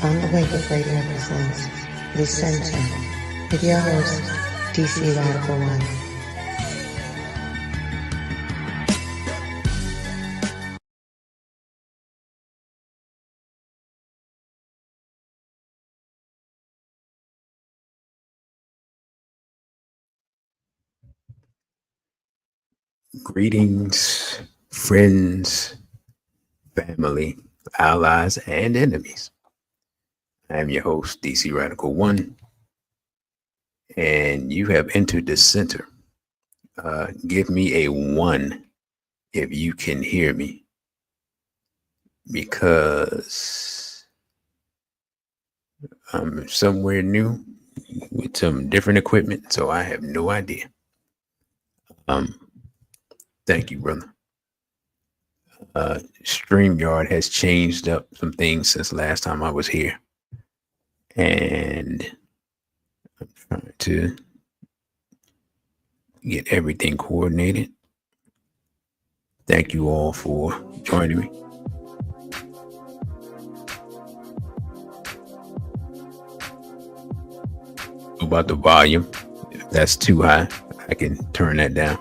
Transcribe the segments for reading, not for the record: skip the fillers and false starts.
On the Wake Up Radio presents The Center with your host, DC Radical One. Greetings, friends, family, allies, and enemies. I am your host, DC Radical One, and you have entered the center. Give me a 1 if you can hear me, because I'm somewhere new with some different equipment, so I have no idea. Thank you, brother. StreamYard has changed up some things since last time I was here. And I'm trying to get everything coordinated. Thank you all for joining me. About the volume, if that's too high, I can turn that down.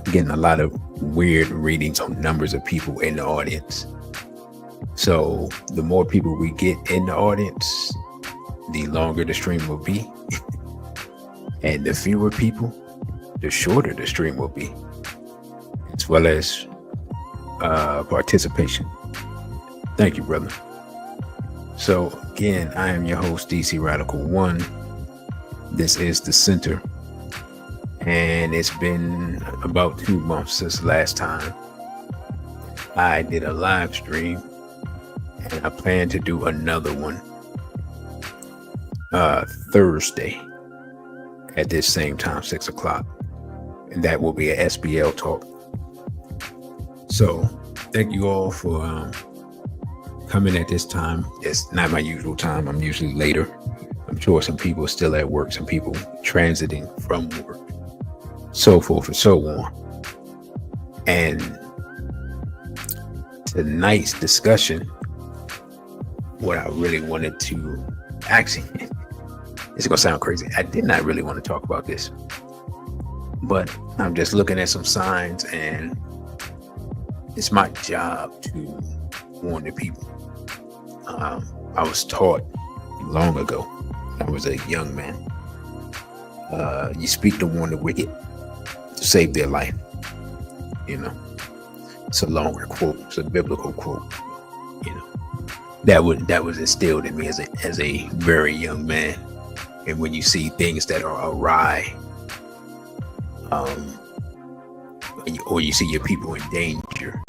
Getting a lot of weird readings on numbers of people in the audience. So the more people we get in the audience, the longer the stream will be. And the fewer people, the shorter the stream will be, as well as participation. Thank you, brother. So again, I am your host, DC Radical One. This is the center. And it's been about 2 months since last time I did a live stream, and I plan to do another one Thursday at this same time, 6 o'clock, and that will be a SBL talk. So thank you all for coming at this time. It's not my usual time. I'm usually later. I'm sure some people are still at work, some people transiting from work, so forth and so on. And tonight's discussion, what I really wanted to actually, it's gonna sound crazy, I did not really want to talk about this, but I'm just looking at some signs, and it's my job to warn the people. I was taught long ago, when I was a young man, you speak to warn the wicked to save their life. You know, it's a longer quote, it's a biblical quote. You know, that was instilled in me as a very young man. And when you see things that are awry, or you see your people in danger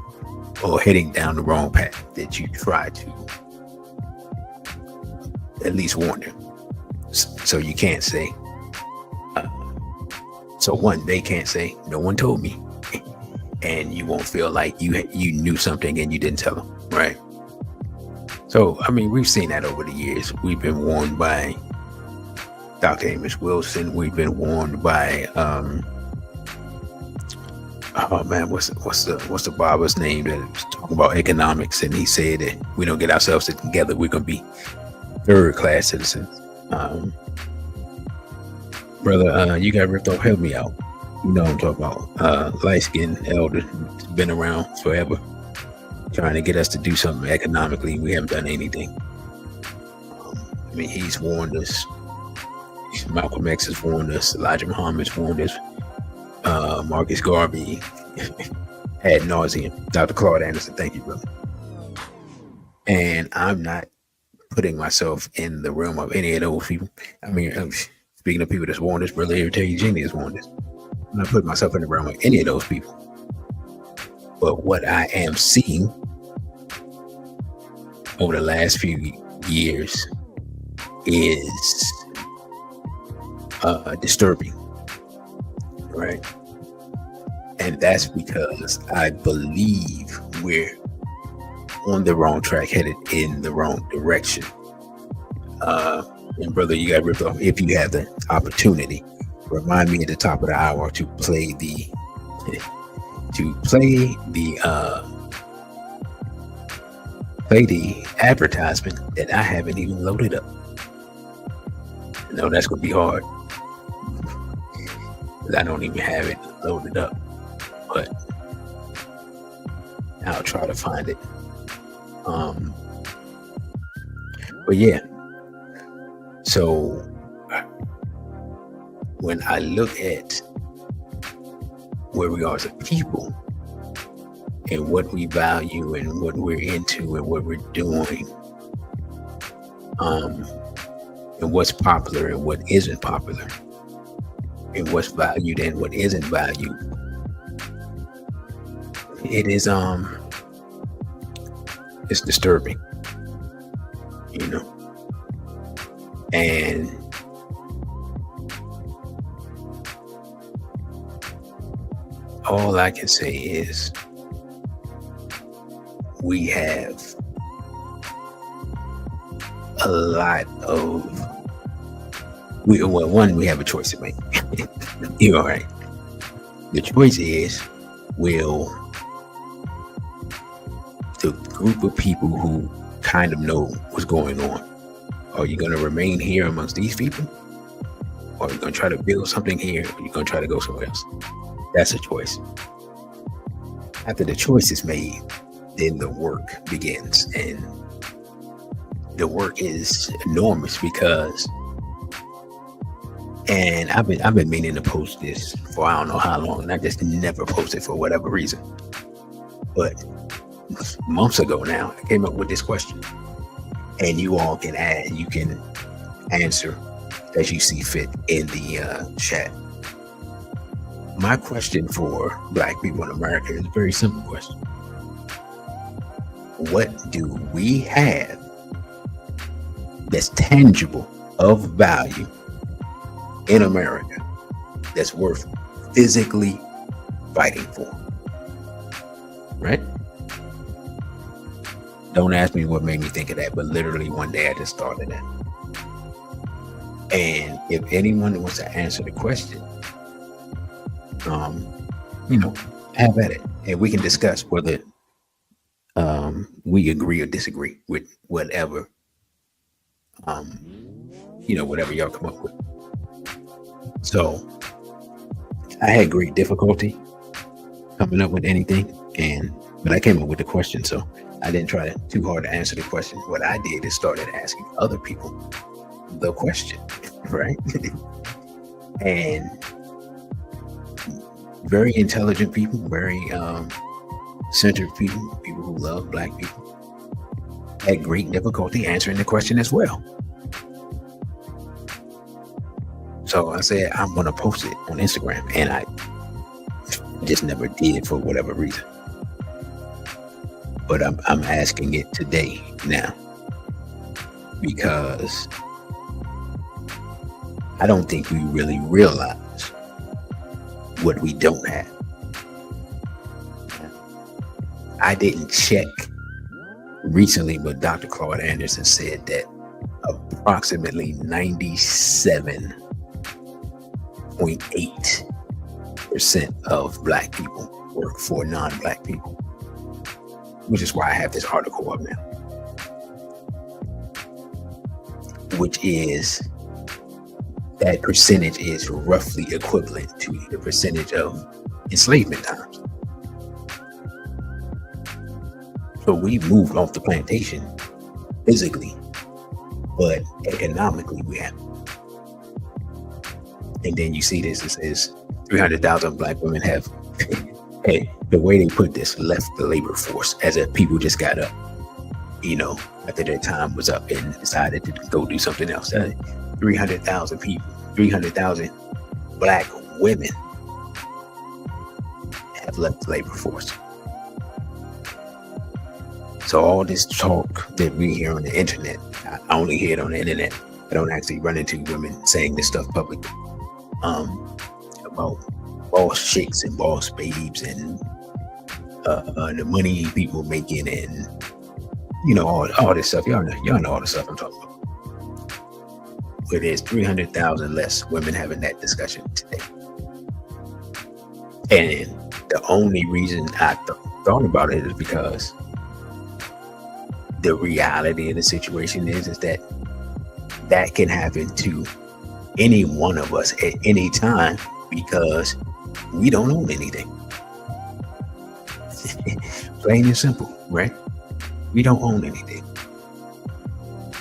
or heading down the wrong path, that you try to at least warn them. So you can't say, they can't say, no one told me. And you won't feel like you knew something and you didn't tell them, right? So, I mean, we've seen that over the years. We've been warned by Dr. Amos Wilson. We've been warned by, what's the barber's name that was talking about economics? And he said that we don't get ourselves together, we're going to be third-class citizens. Brother, you got ripped off. Help me out. You know what I'm talking about. Light-skinned elder, been around forever, trying to get us to do something economically. We haven't done anything. I mean, he's warned us. Malcolm X has warned us. Elijah Muhammad's warned us. Marcus Garvey ad nauseum. Dr. Claude Anderson, thank you, brother. And I'm not putting myself in the realm of any of those people. I mean, speaking of people that's warned us, Brother Terry Jenny has warned us. I'm not putting myself in the realm of any of those people. But what I am seeing over the last few years is disturbing, right? And that's because I believe we're on the wrong track, headed in the wrong direction. And brother, you got ripped off. If you have the opportunity, remind me at the top of the hour to play the play the advertisement that I haven't even loaded up. I know that's gonna be hard, 'cause I don't even have it loaded up, but I'll try to find it. But yeah, so when I look at where we are as a people and what we value and what we're into and what we're doing, and what's popular and what isn't popular, and what's valued and what isn't valued, it is it's disturbing, you know. And all I can say is we have a lot of we have a choice to make. You're all right. The choice is, will the group of people who kind of know what's going on, are you going to remain here amongst these people, or are you going to try to build something here, or are you going to try to go somewhere else? That's a choice. After the choice is made, then the work begins, and the work is enormous because, and I've been meaning to post this for I don't know how long, and I just never posted for whatever reason. But months ago now, I came up with this question, and you all can answer as you see fit in the chat. My question for Black people in America is a very simple question. What do we have that's tangible, of value in America, that's worth physically fighting for? Right? Don't ask me what made me think of that, but literally one day I just thought of that. And if anyone wants to answer the question, have at it, and we can discuss whether we agree or disagree with whatever whatever y'all come up with. So I had great difficulty coming up with anything, but I came up with the question, so I didn't try too hard to answer the question. What I did is started asking other people the question, right? And very intelligent people, very centered people who love Black people, had great difficulty answering the question as well. So I said, I'm going to post it on Instagram, and I just never did for whatever reason. But I'm asking it today now, because I don't think we really realize what we don't have. I didn't check recently, but Dr. Claude Anderson said that approximately 97.8% of Black people work for non-Black people, which is why I have this article up now, which is, that percentage is roughly equivalent to the percentage of enslavement times. So we've moved off the plantation physically, but economically we haven't. And then you see this, it says 300,000 Black women have, hey, the way they put this, left the labor force, as if people just got up, after their time was up and decided to go do something else. 300,000 people, 300,000 Black women have left the labor force. So all this talk that we hear on the internet, I only hear it on the internet. I don't actually run into women saying this stuff publicly, about boss chicks and boss babes and the money people making, and all this stuff. Y'all know all the stuff I'm talking about. But there's 300,000 less women having that discussion today. And the only reason I thought about it is because the reality of the situation is that that can happen to any one of us at any time because we don't own anything. Plain and simple, right? We don't own anything.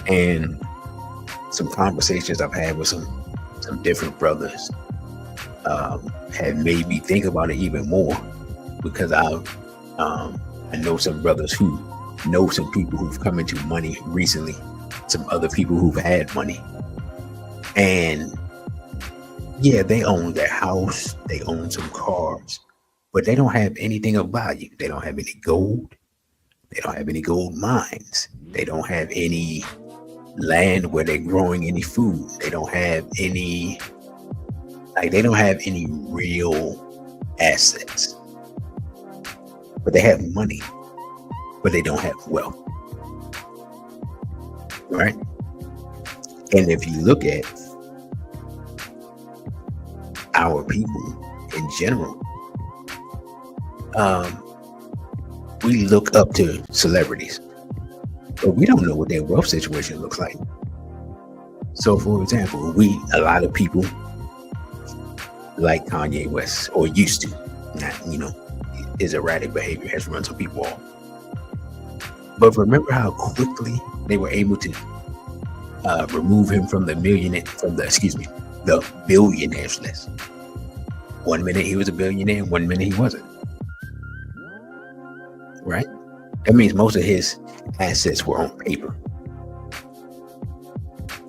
And some conversations I've had with some different brothers have made me think about it even more, because I know some brothers who know some people who've come into money recently, some other people who've had money, and yeah, they own their house, they own some cars, but they don't have anything of value. They don't have any gold. They don't have any gold mines. They don't have any land where they're growing any food. They don't have any real assets. But they have money, but they don't have wealth. Right? And if you look at our people in general, we look up to celebrities, but we don't know what their wealth situation looks like. So, for example, a lot of people like Kanye West, or used to. Not, his erratic behavior has run some people off. But remember how quickly they were able to remove him from the billionaires list. 1 minute he was a billionaire, 1 minute he wasn't. Right? That means most of his assets were on paper.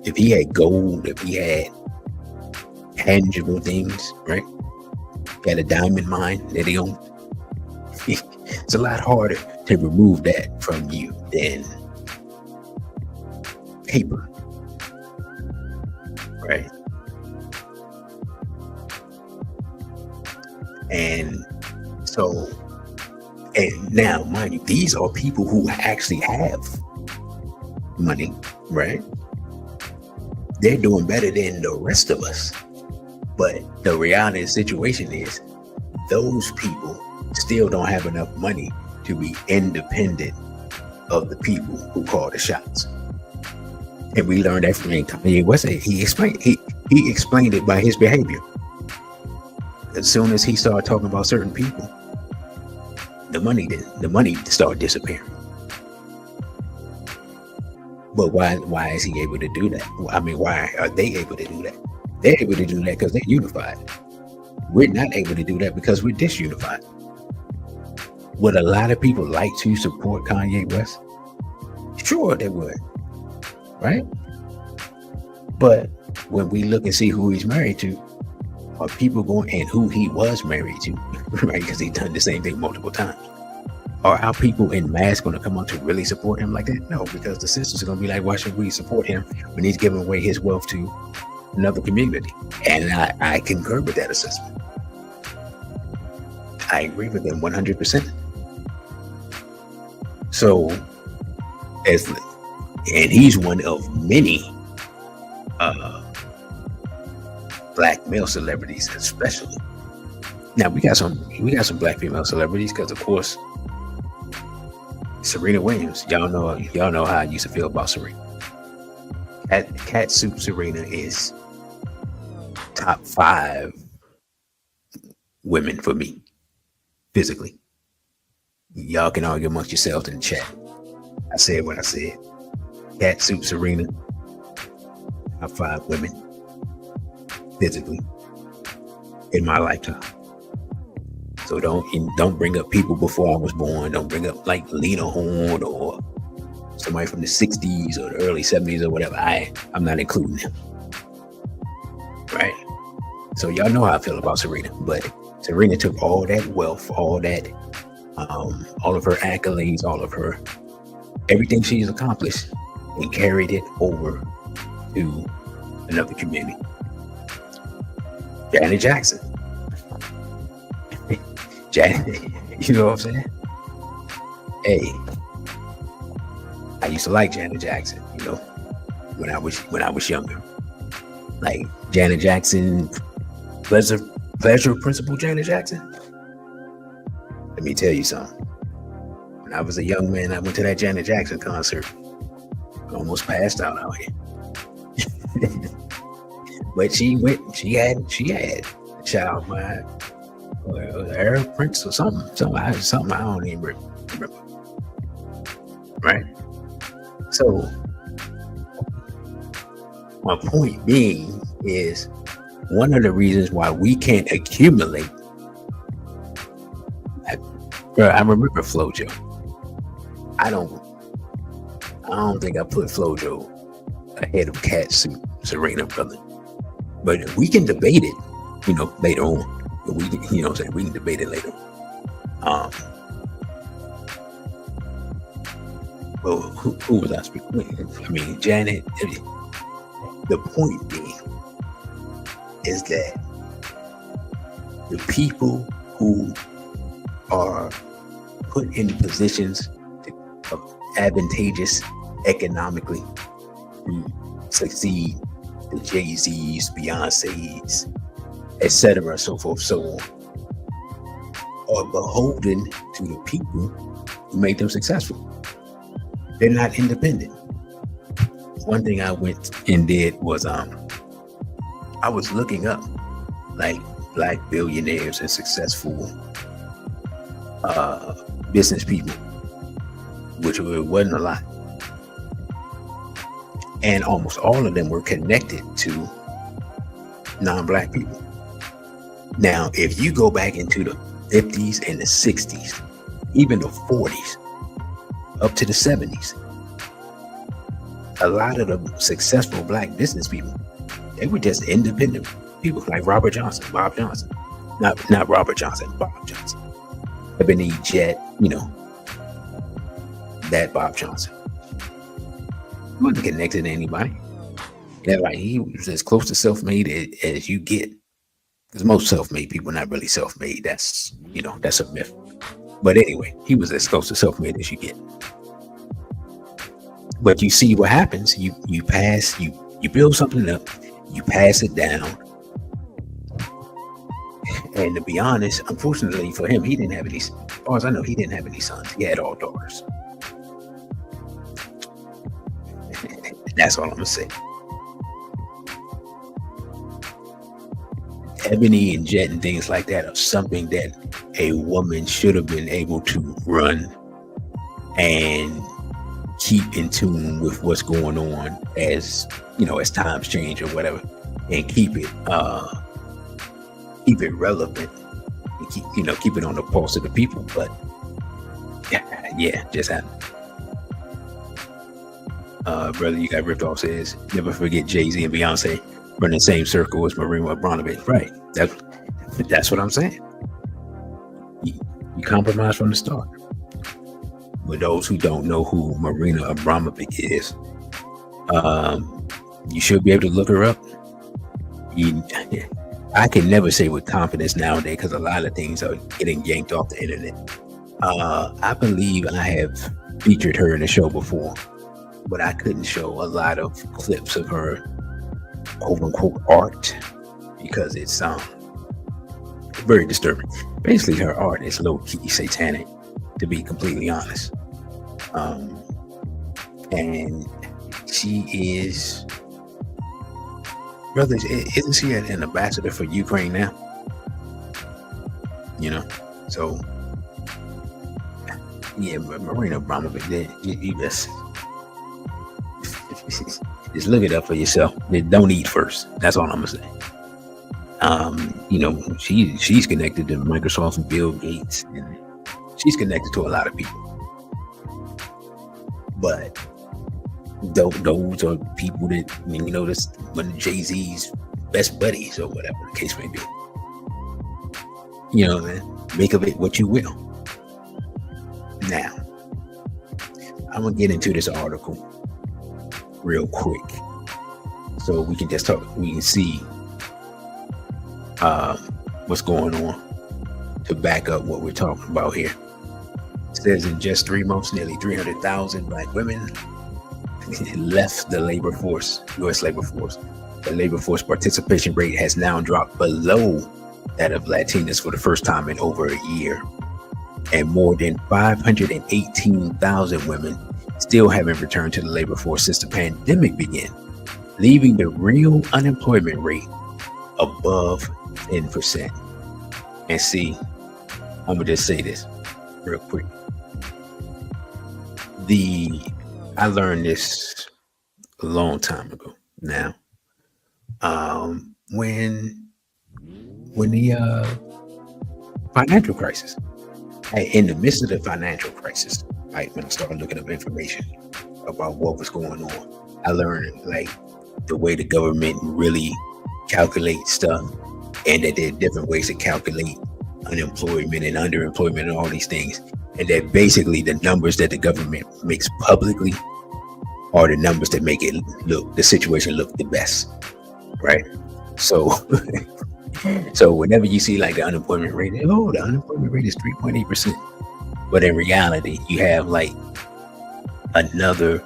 If he had gold, if he had tangible things, right? He had a diamond mine that he owned. It's a lot harder to remove that from you than paper, right? And so, and now, mind you, these are people who actually have money, right? They're doing better than the rest of us. But the reality of the situation is those people still don't have enough money to be independent of the people who call the shots. And we learned that from Kanye West. He explained it by his behavior. As soon as he started talking about certain people, the money started disappearing. But why is he able to do that? I mean, why are they able to do that? They're able to do that because they're unified. We're not able to do that because we're disunified. Would a lot of people like to support Kanye West? Sure, they would, right? But when we look and see who he's married to, are people going, and who he was married to, right? Because he's done the same thing multiple times. Are our people in mass going to come out to really support him like that? No, because the sisters are going to be like, why should we support him when he's giving away his wealth to another community? And I concur with that assessment. I agree with them 100%. So, and he's one of many black male celebrities, especially. Now we got some black female celebrities, because of course Serena Williams. Y'all know how I used to feel about Serena. Cat Soup Serena is top 5 women for me, physically. Y'all can argue amongst yourselves in the chat. I said what I said. Cat Soup Serena, top 5 women, physically, in my lifetime. So don't bring up people before I was born. Don't bring up like Lena Horne or somebody from the 60s or the early 70s or whatever. I'm not including them. Right? So y'all know how I feel about Serena. But Serena took all that wealth, all that, all of her accolades, all of her, everything she's accomplished, and carried it over to another community. Janet Jackson. Janet, you know what I'm saying? Hey, I used to like Janet Jackson, when I was younger. Like Janet Jackson, pleasure principal Janet Jackson. Let me tell you something. When I was a young man, I went to that Janet Jackson concert. Almost passed out here. But she had a child by Arab Prince or something I don't even remember. Right? So my point being is one of the reasons why we can't accumulate. I remember Flojo. I don't think I put Flojo ahead of Cat Serena, brother. But we can debate it, later on. But we can debate it later. Well, who was I speaking? I mean, Janet. The point being is that the people who are put in positions of advantageous economically to succeed, the Jay-Z's, Beyonce's, etc., so forth, so on, are beholden to the people who make them successful. They're not independent. One thing I went and did was I was looking up like black billionaires and successful business people, which wasn't a lot. And almost all of them were connected to non-black people. Now, if you go back into the 50s and the 60s, even the 40s, up to the 70s, a lot of the successful black business people, they were just independent people like Bob Johnson. Ebony Jet, that Bob Johnson. He wasn't connected to anybody. Yeah, like he was as close to self-made as you get. Because most self-made people are not really self-made. That's a myth. But anyway, he was as close to self-made as you get. But you see what happens. You build something up, you pass it down. And to be honest, unfortunately for him, he didn't have any, as far as I know, he didn't have any sons. He had all daughters. That's all I'm gonna say. Ebony and Jet and things like that are something that a woman should have been able to run and keep in tune with what's going on as times change or whatever, and keep it relevant and keep it on the pulse of the people. But yeah, just happened. Brother, you got ripped off says, never forget Jay-Z and Beyonce run the same circle as Marina Abramovich. Right. That's what I'm saying. You compromise from the start. For those who don't know who Marina Abramovich is, you should be able to look her up. I can never say with confidence nowadays because a lot of things are getting yanked off the internet. I believe I have featured her in the show before, but I couldn't show a lot of clips of her quote-unquote art because it's very disturbing. Basically, her art is low-key satanic, to be completely honest. And she is, brother, isn't she an ambassador for Ukraine now? So yeah, Marina Abramovich, you just look it up for yourself. Don't eat first. That's all I'm gonna say. She's connected to Microsoft and Bill Gates, and she's connected to a lot of people. But those are people that, that's one of Jay-Z's best buddies or whatever the case may be. Make of it what you will. Now, I'm gonna get into this article real quick so we can just talk. We can see what's going on to back up what we're talking about here. It says in just 3 months, nearly 300,000 black women left the labor force, U.S. labor force. The labor force participation rate has now dropped below that of Latinas for the first time in over a year. and more than 518,000 women still haven't returned to the labor force since the pandemic began, leaving the real unemployment rate above 10%. And see, I'm gonna just say this real quick. I learned this a long time ago now. When the financial crisis, in the midst of the financial crisis, right, when I started looking up information about what was going on, I learned like the way the government really calculates stuff, and that there are different ways to calculate unemployment and underemployment and all these things, and that basically the numbers that the government makes publicly are the numbers that make the situation look the best, right? So so whenever you see like the unemployment rate, the unemployment rate is 3.8%, but in reality you have like another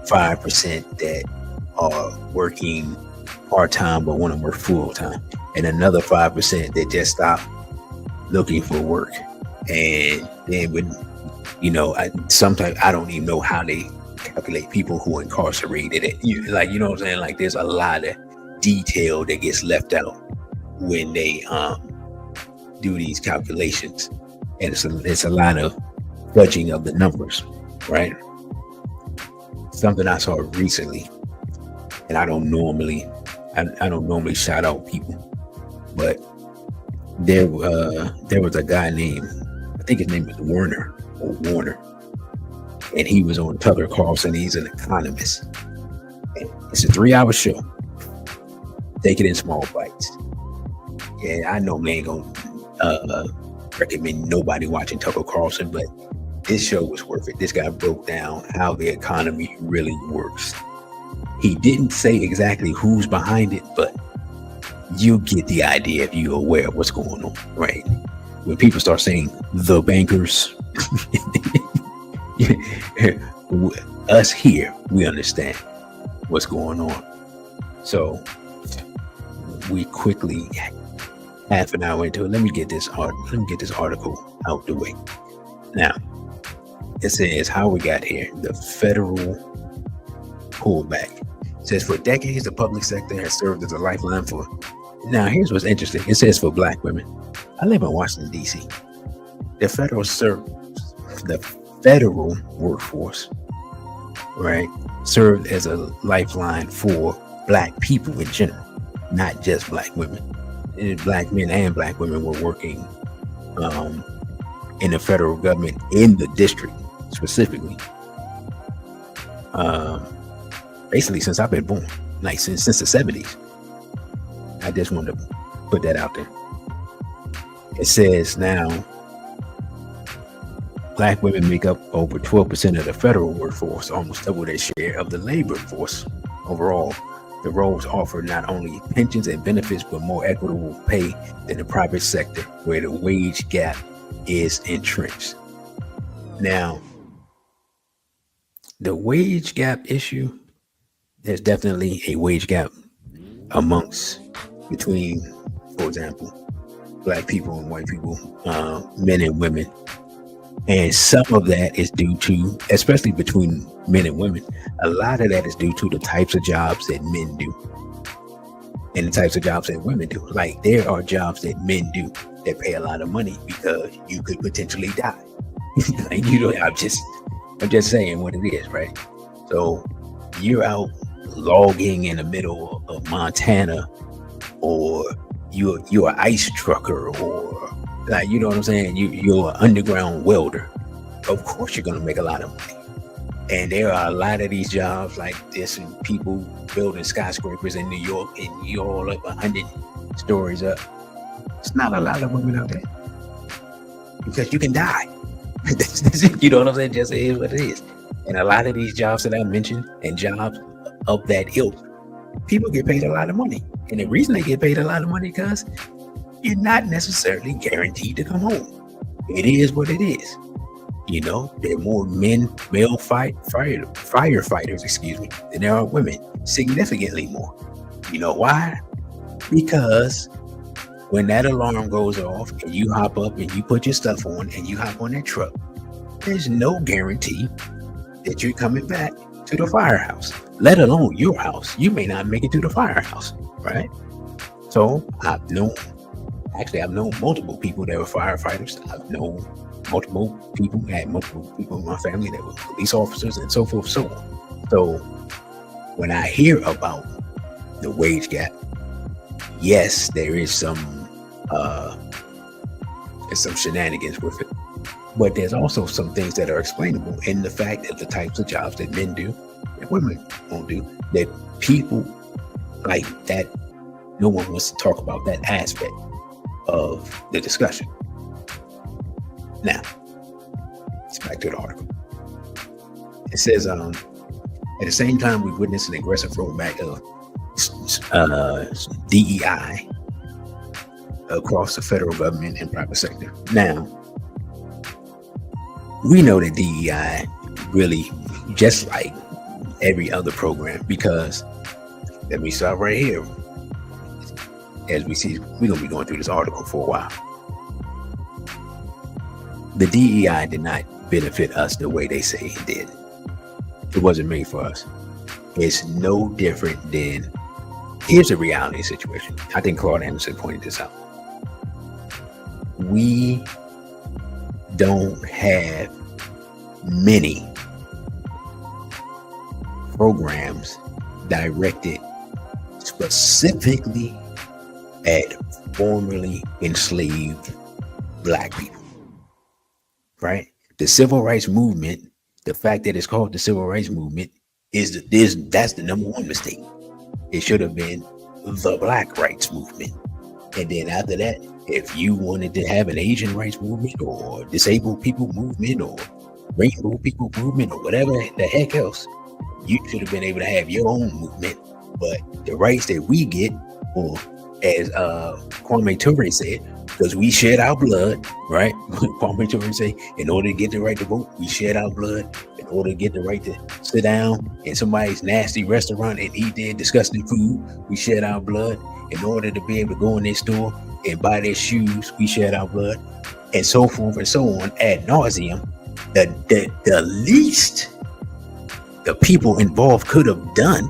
5% that are working part-time but want to work full-time, and another 5% that just stop looking for work. And then when sometimes I don't even know how they calculate people who are incarcerated, and you know what I'm saying, like there's a lot of detail that gets left out when they do these calculations, and it's a lot of fudging of the numbers, right? Something I saw recently, and I don't normally shout out people, but there was a guy named, I think his name was Warner, and he was on Tucker Carlson. He's an economist. And it's a 3-hour show. Take it in small bites. Yeah, I normally ain't gonna recommend nobody watching Tucker Carlson, but this show was worth it. This guy broke down how the economy really works. He didn't say exactly who's behind it, but you get the idea if you're aware of what's going on, right? When people start saying the bankers, us here, we understand what's going on. So we quickly, half an hour into it, let me get this article out the way. Now, it says how we got here. The federal pullback. It says for decades, the public sector has served as a lifeline for. Now, here's what's interesting. It says for Black women. I live in Washington, D.C. The federal workforce, right, served as a lifeline for Black people in general, not just Black women. And Black men and Black women were working in the federal government, in the district specifically, basically since I've been born, like since the 70s. I just wanted to put that out there. It says now Black women make up over 12% of the federal workforce, almost double their share of the labor force. Overall, the roles offer not only pensions and benefits, but more equitable pay than the private sector, where the wage gap is entrenched. Now, the wage gap issue, there's definitely a wage gap between, for example, Black people and white people, men and women. And some of that is due to, especially between men and women, a lot of that is due to the types of jobs that men do and the types of jobs that women do. Like, there are jobs that men do that pay a lot of money because you could potentially die. Like, I'm just saying what it is, right? So you're out logging in the middle of Montana, or you're an ice trucker, or like, you know what I'm saying? You're an underground welder. Of course you're gonna make a lot of money. And there are a lot of these jobs like this, and people building skyscrapers in New York, and you're all up 100 stories up. It's not a lot of women out there because you can die. You know what I'm saying? Just is what it is. And a lot of these jobs that I mentioned, and jobs of that ilk, people get paid a lot of money. And the reason they get paid a lot of money because you're not necessarily guaranteed to come home. It is what it is. You know, there are more male firefighters, than there are women, significantly more. You know why? Because when that alarm goes off and you hop up and you put your stuff on and you hop on that truck, there's no guarantee that you're coming back to the firehouse, let alone your house. You may not make it to the firehouse, right? So I've known multiple people that were firefighters. I've known had multiple people in my family that were police officers and so forth, so on. So when I hear about the wage gap, yes, there is some shenanigans with it, but there's also some things that are explainable in the fact that the types of jobs that men do and women won't do, that people like that, no one wants to talk about that aspect of the discussion. Now, let's back to the article. It says, at the same time, we witnessed an aggressive rollback of DEI across the federal government and private sector. Now, we know that DEI really, just like every other program, because let me start right here. As we see, we're going to be going through this article for a while. The DEI did not benefit us the way they say it did. It wasn't made for us. It's no different than, here's a reality situation. I think Claude Anderson pointed this out. We don't have many programs directed specifically at formerly enslaved Black people. Right? The civil rights movement, the fact that it's called the civil rights movement, that's the number one mistake. It should have been the Black rights movement. And then after that, if you wanted to have an Asian rights movement or disabled people movement or rainbow people movement or whatever the heck else, you should have been able to have your own movement. But the rights that we get, or as Kwame Ture said, because we shed our blood, right? Kwame Ture say, in order to get the right to vote, we shed our blood. In order to get the right to sit down in somebody's nasty restaurant and eat their disgusting food, we shed our blood. In order to be able to go in their store and buy their shoes, we shed our blood, and so forth and so on ad nauseum. The least the people involved could have done,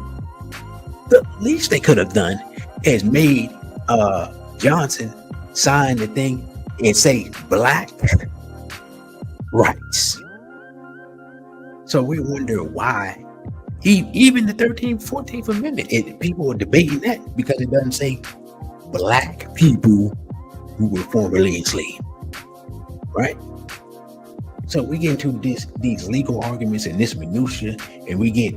the least they could have done is made Johnson sign the thing and say Black rights. So we wonder why even the 13th, 14th Amendment, people are debating that because it doesn't say Black people who were formerly enslaved, right? So we get into these legal arguments and this minutia, and we get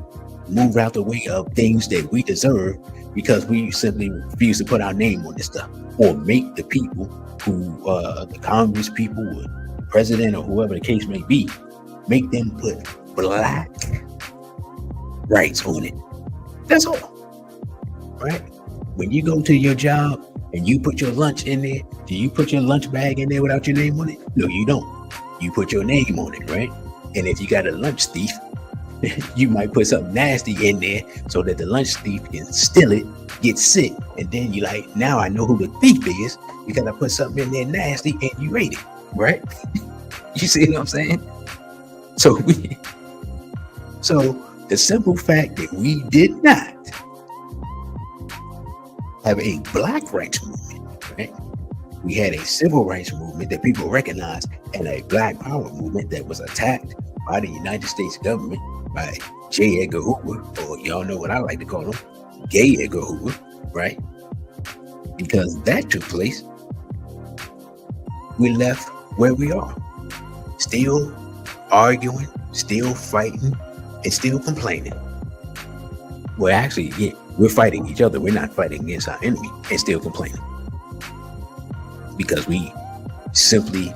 moved out the way of things that we deserve because we simply refuse to put our name on this stuff, or make the people who, the Congress people, or the president, or whoever the case may be, make them put Black rights on it. That's all, right? When you go to your job and you put your lunch in there, do you put your lunch bag in there without your name on it? No, you don't. You put your name on it, right? And if you got a lunch thief, you might put something nasty in there so that the lunch thief can steal it, get sick, and then you like, now I know who the thief is because I put something in there nasty and you ate it, right? You see what I'm saying? So the simple fact that we did not have a Black rights movement, right? We had a civil rights movement that people recognized, and a Black power movement that was attacked by the United States government, by J. Edgar Hoover, or y'all know what I like to call him, Gay Edgar Hoover, right? Because that took place, we left where we are, still arguing, still fighting, and still complaining. Well, actually, yeah, we're fighting each other. We're not fighting against our enemy and still complaining because we simply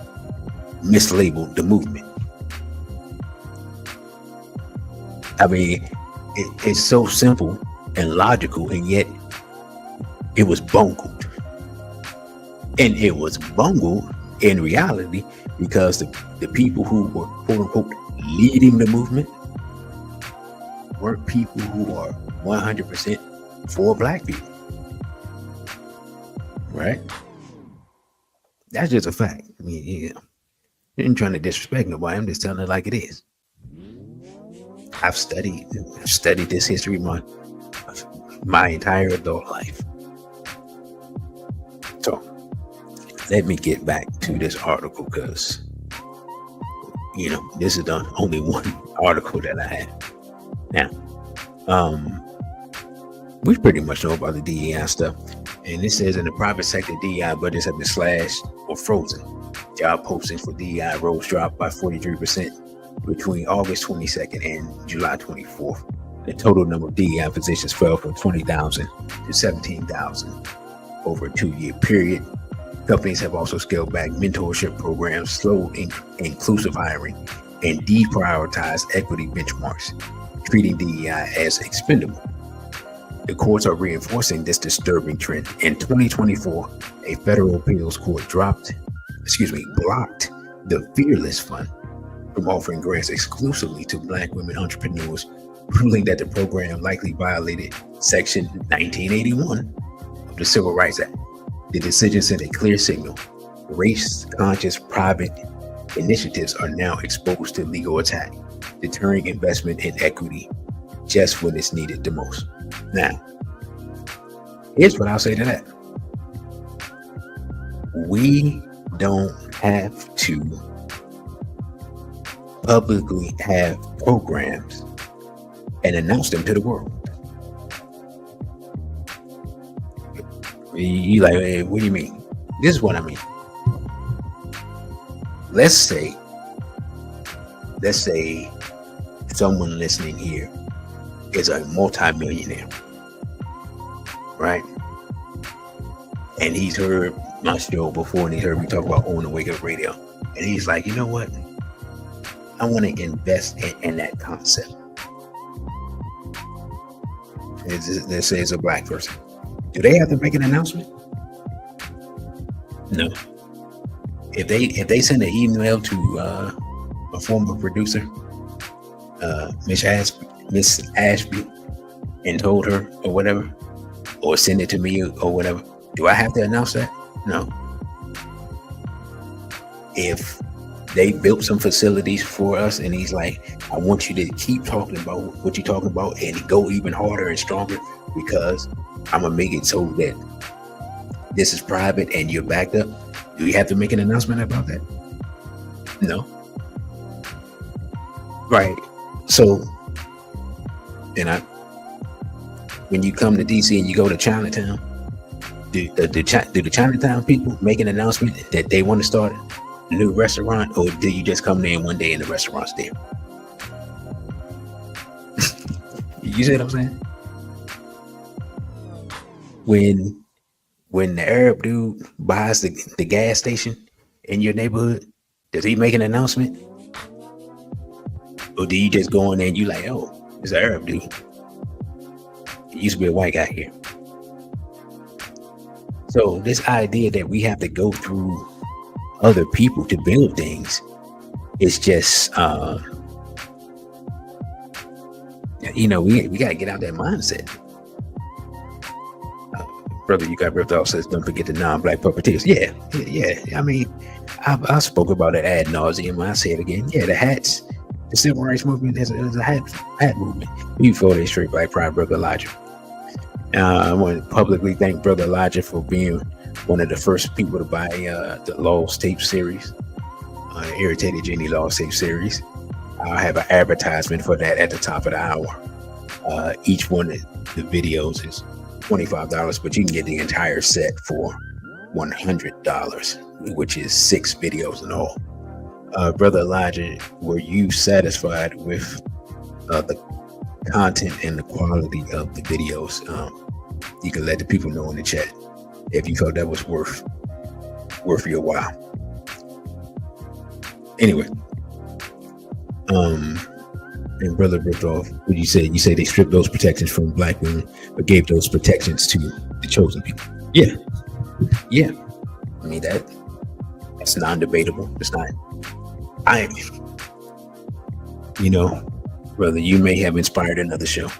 mislabeled the movement. I mean, it's so simple and logical, and yet it was bungled. And it was bungled in reality because the people who were, quote unquote, leading the movement weren't people who are 100% for Black people, right? That's just a fact. I mean, I ain't trying to disrespect nobody. I'm just telling it like it is. I've studied this history my entire adult life. So let me get back to this article, because this is the only one article that I have. Now, we pretty much know about the DEI stuff, and it says in the private sector, DEI budgets have been slashed or frozen. Job postings for DEI roles dropped by 43% between August 22nd and July 24th. The total number of DEI positions fell from 20,000 to 17,000 over a 2-year period. Companies have also scaled back mentorship programs, slowed inclusive hiring, and deprioritized equity benchmarks, treating DEI as expendable. The courts are reinforcing this disturbing trend. In 2024, a federal appeals court blocked the Fearless Fund from offering grants exclusively to Black women entrepreneurs, ruling that the program likely violated Section 1981 of the Civil Rights Act. The decision sent a clear signal. Race-conscious private initiatives are now exposed to legal attack, deterring investment in equity just when it's needed the most. Now, here's what I'll say to that. We don't have to publicly have programs and announce them to the world. You like, hey, what do you mean? This is what I mean. Let's say someone listening here is a multi-millionaire, right? And he's heard my show before, and he heard me talk about Own the Wake Up Radio. And he's like, you know what? I want to invest in that concept. Let's say it's a Black person. Do they have to make an announcement? No. If they send an email to a former producer, Miss Ashby, and told her or whatever, or send it to me or whatever, do I have to announce that? No. If they built some facilities for us and he's like, I want you to keep talking about what you're talking about and go even harder and stronger, because I'm gonna make it so that this is private and you're backed up, do you have to make an announcement about that? No. Right. So, when you come to DC and you go to Chinatown, do the Chinatown people make an announcement that they want to start a new restaurant, or do you just come there one day and the restaurant's there? You see what I'm saying? When the Arab dude buys the gas station in your neighborhood, does he make an announcement? Or do you just go in there and you like, oh, it's an Arab dude. It used to be a white guy here. So this idea that we have to go through other people to build things is just, we got to get out that mindset. Brother, you got ripped off, says don't forget the non-Black puppeteers. Yeah. I mean, I spoke about it ad nauseum. I say it again. Yeah, the hats, the civil rights movement is a hat movement. Before they straight Black Pride, Brother Elijah. I want to publicly thank Brother Elijah for being one of the first people to buy the Laws Tape series, Irritated Jenny Laws Tape series. I'll have an advertisement for that at the top of the hour. Each one of the videos is $25, but you can get the entire set for $100, which is 6 videos in all. Brother Elijah, were you satisfied with the content and the quality of the videos? You can let the people know in the chat if you felt that was worth your while. Anyway, and Brother Riptoff, what you say? You say they stripped those protections from Black women, but gave those protections to the chosen people. Yeah. I mean, that's non-debatable. It's not. Brother, you may have inspired another show.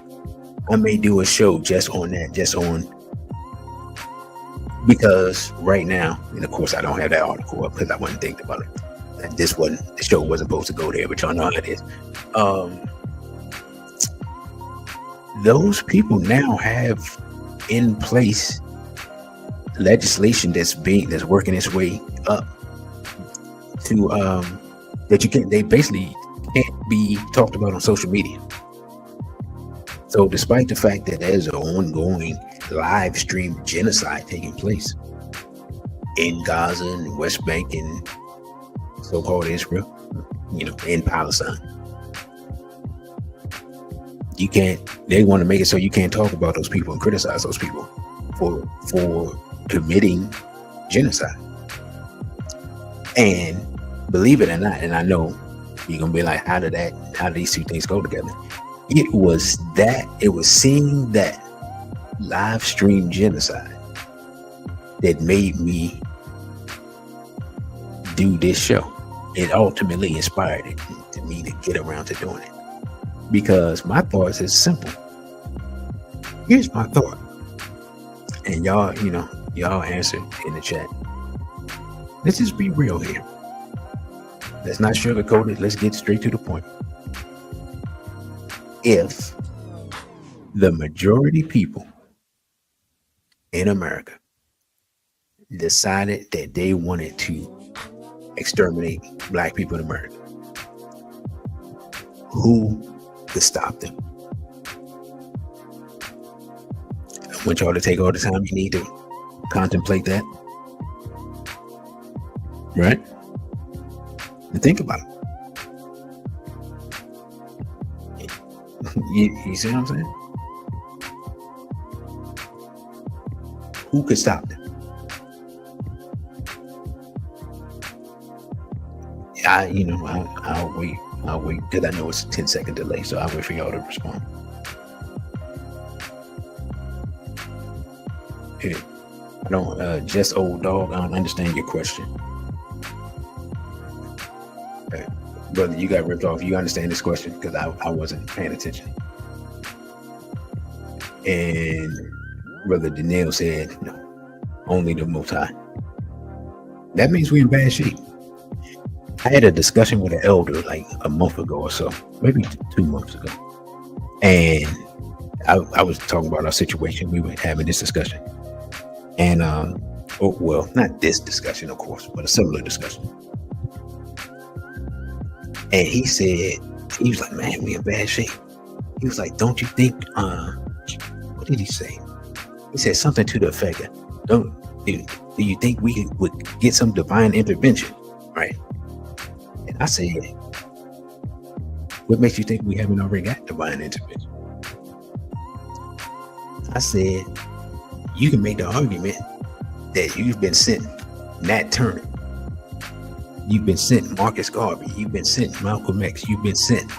I may do a show just on that, just on Because right now, and of course I don't have that article up because I wasn't thinking about it. And the show wasn't supposed to go there, but y'all know how it is. Those people now have in place legislation that's working its way up to that they basically can't be talked about on social media. So despite the fact that there's an ongoing live stream genocide taking place in Gaza and West Bank and so-called Israel, in Palestine, they want to make it so you can't talk about those people and criticize those people for committing genocide. And believe it or not, and I know you're gonna be like, how did these two things go together? It was seeing that live stream genocide that made me do this show. It ultimately inspired it to me to get around to doing it. Because my thoughts is simple. Here's my thought. And y'all answer in the chat. Let's just be real here. Let's not sugarcoat it. Let's get straight to the point. If the majority people in America decided that they wanted to exterminate black people in America, who could stop them? I want y'all to take all the time you need to contemplate that. Right? And think about it. You see what I'm saying? Who could stop them? I'll wait because I know it's a 10-second delay, so I'll wait for y'all to respond. Hey, I don't, just old dog, I don't understand your question. Hey, brother, you got ripped off. You understand this question? Because I wasn't paying attention. And Brother Daniel said, no, only the Most High. That means we're in bad shape. I had a discussion with an elder like a month ago or so, maybe 2 months ago. And I was talking about our situation. We were having this discussion. And, not this discussion, of course, but a similar discussion. And he was like, man, we in bad shape. He was like, don't you think, what did he say? He said something to the effect of, do you think we would get some divine intervention? Right. And I said, what makes you think we haven't already got divine intervention? I said, you can make the argument that you've been sent Nat Turner. You've been sent Marcus Garvey. You've been sent Malcolm X. You've been sent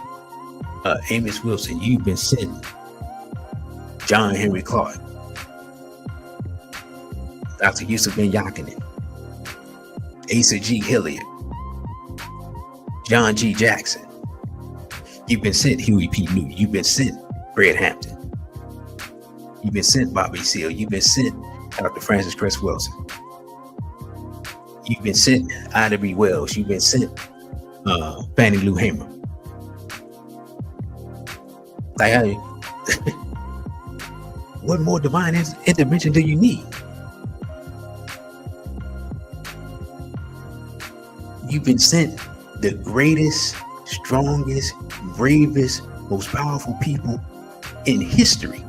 Amos Wilson. You've been sent John Henry Clark. Dr. Yusuf Ben Yakinen. Asa G. Hilliard. John G. Jackson. You've been sent Huey P. Newton. You've been sent Fred Hampton. You've been sent Bobby Seale. You've been sent Dr. Francis Cress Wilson. You've been sent Ida B. Wells. You've been sent Fannie Lou Hamer. Like, what more divine intervention do you need? You've been sent the greatest, strongest, bravest, most powerful people in history.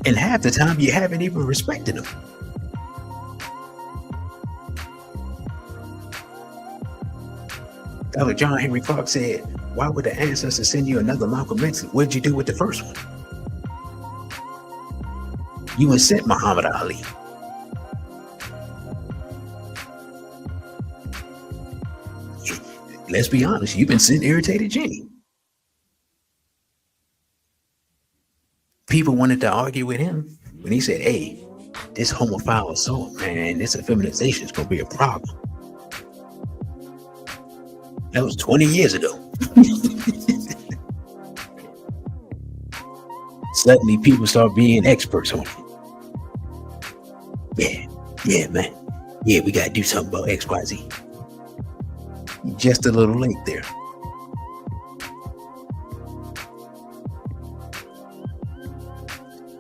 And half the time you haven't even respected them. Dr. John Henry Clark said, why would the ancestors send you another Malcolm X? What did you do with the first one? You were sent Muhammad Ali. Let's be honest, you've been sent Irritated Jenny. People wanted to argue with him when he said, hey, this homophile assault, man, this effeminization is going to be a problem. That was 20 years ago. Suddenly people start being experts on it. Yeah, man. Yeah, we gotta do something about XYZ. Just a little late there.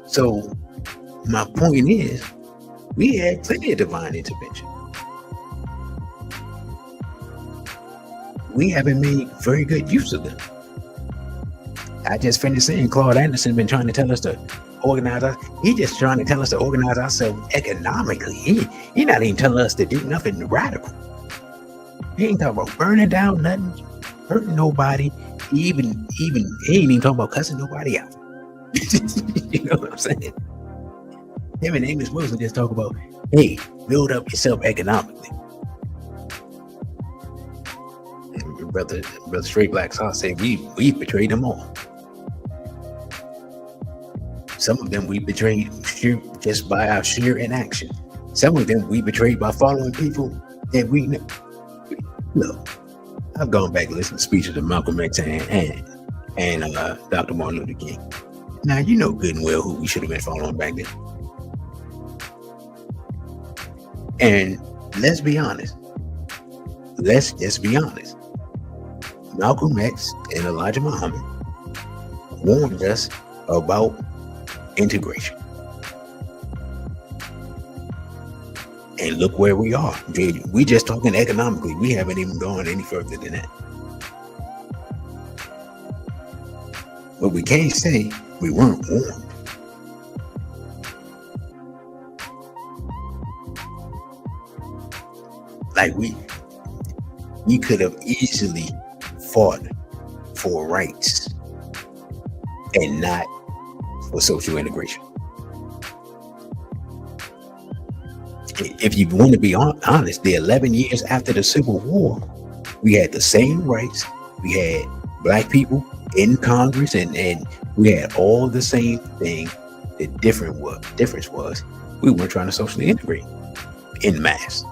So my point is, we had plenty of divine intervention. We haven't made very good use of them. I just finished saying Claude Anderson been trying to tell us to organize us. He just trying to tell us to organize ourselves economically. He not even telling us to do nothing radical. He ain't talking about burning down nothing, hurting nobody. He ain't even talking about cussing nobody out. You know what I'm saying? Him and Amos Wilson just talk about, hey, build up yourself economically. And brother Straight Black Sauce said we betrayed them all. Some of them we betrayed just by our sheer inaction. Some of them we betrayed by following people that we know. Look, I've gone back and listened to speeches of Malcolm X and Dr. Martin Luther King. Now, you know good and well who we should have been following back then. And let's be honest. Let's just be honest. Malcolm X and Elijah Muhammad warned us about integration. And look where we are. We just talking economically. We haven't even gone any further than that. But we can't say we weren't warned. Like we could have easily fought for rights and not for social integration. If you want to be honest, the 11 years after the Civil War, we had the same rights. We had black people in Congress, and we had all the same thing. The difference was we weren't trying to socially integrate en masse.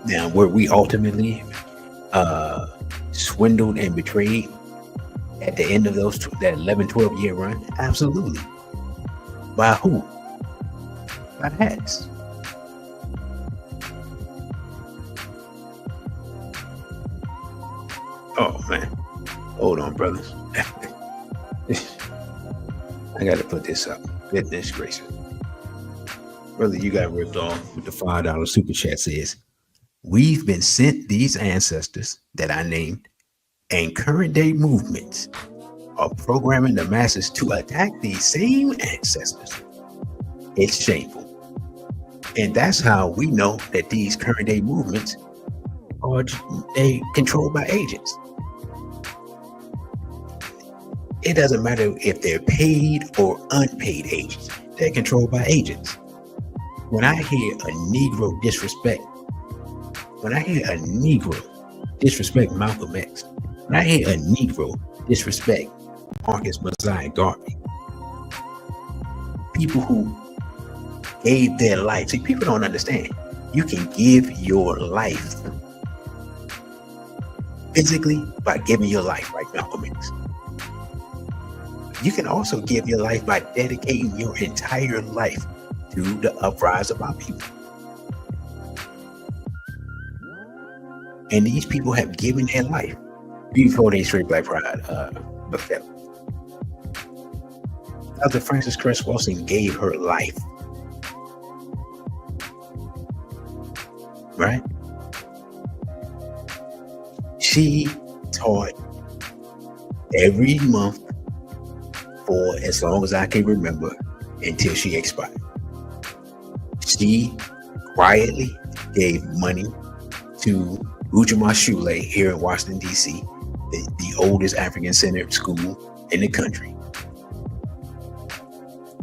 Now, were we ultimately swindled and betrayed at the end of that 11-12 year run? Absolutely. By who? By the hats. Oh man, hold on, brothers. I got to put this up. Goodness gracious, brother, you got ripped off with the $5 super chat. Says, we've been sent these ancestors that I named, and current day movements are programming the masses to attack these same ancestors. It's shameful. And that's how we know that these current day movements are controlled by agents. It doesn't matter if they're paid or unpaid agents. They're controlled by agents. When I hear a Negro disrespect Malcolm X, when I hear a Negro disrespect Marcus Mosiah Garvey, people who gave their life. See, people don't understand. You can give your life physically by giving your life like Malcolm X. You can also give your life by dedicating your entire life to the uprise of our people. And these people have given their life before they straight Black Pride befell. Dr. Frances Cress Welsing gave her life. Right? She taught every month for as long as I can remember until she expired. She quietly gave money to Ujima Shule here in Washington, D.C., the oldest African-centered school in the country,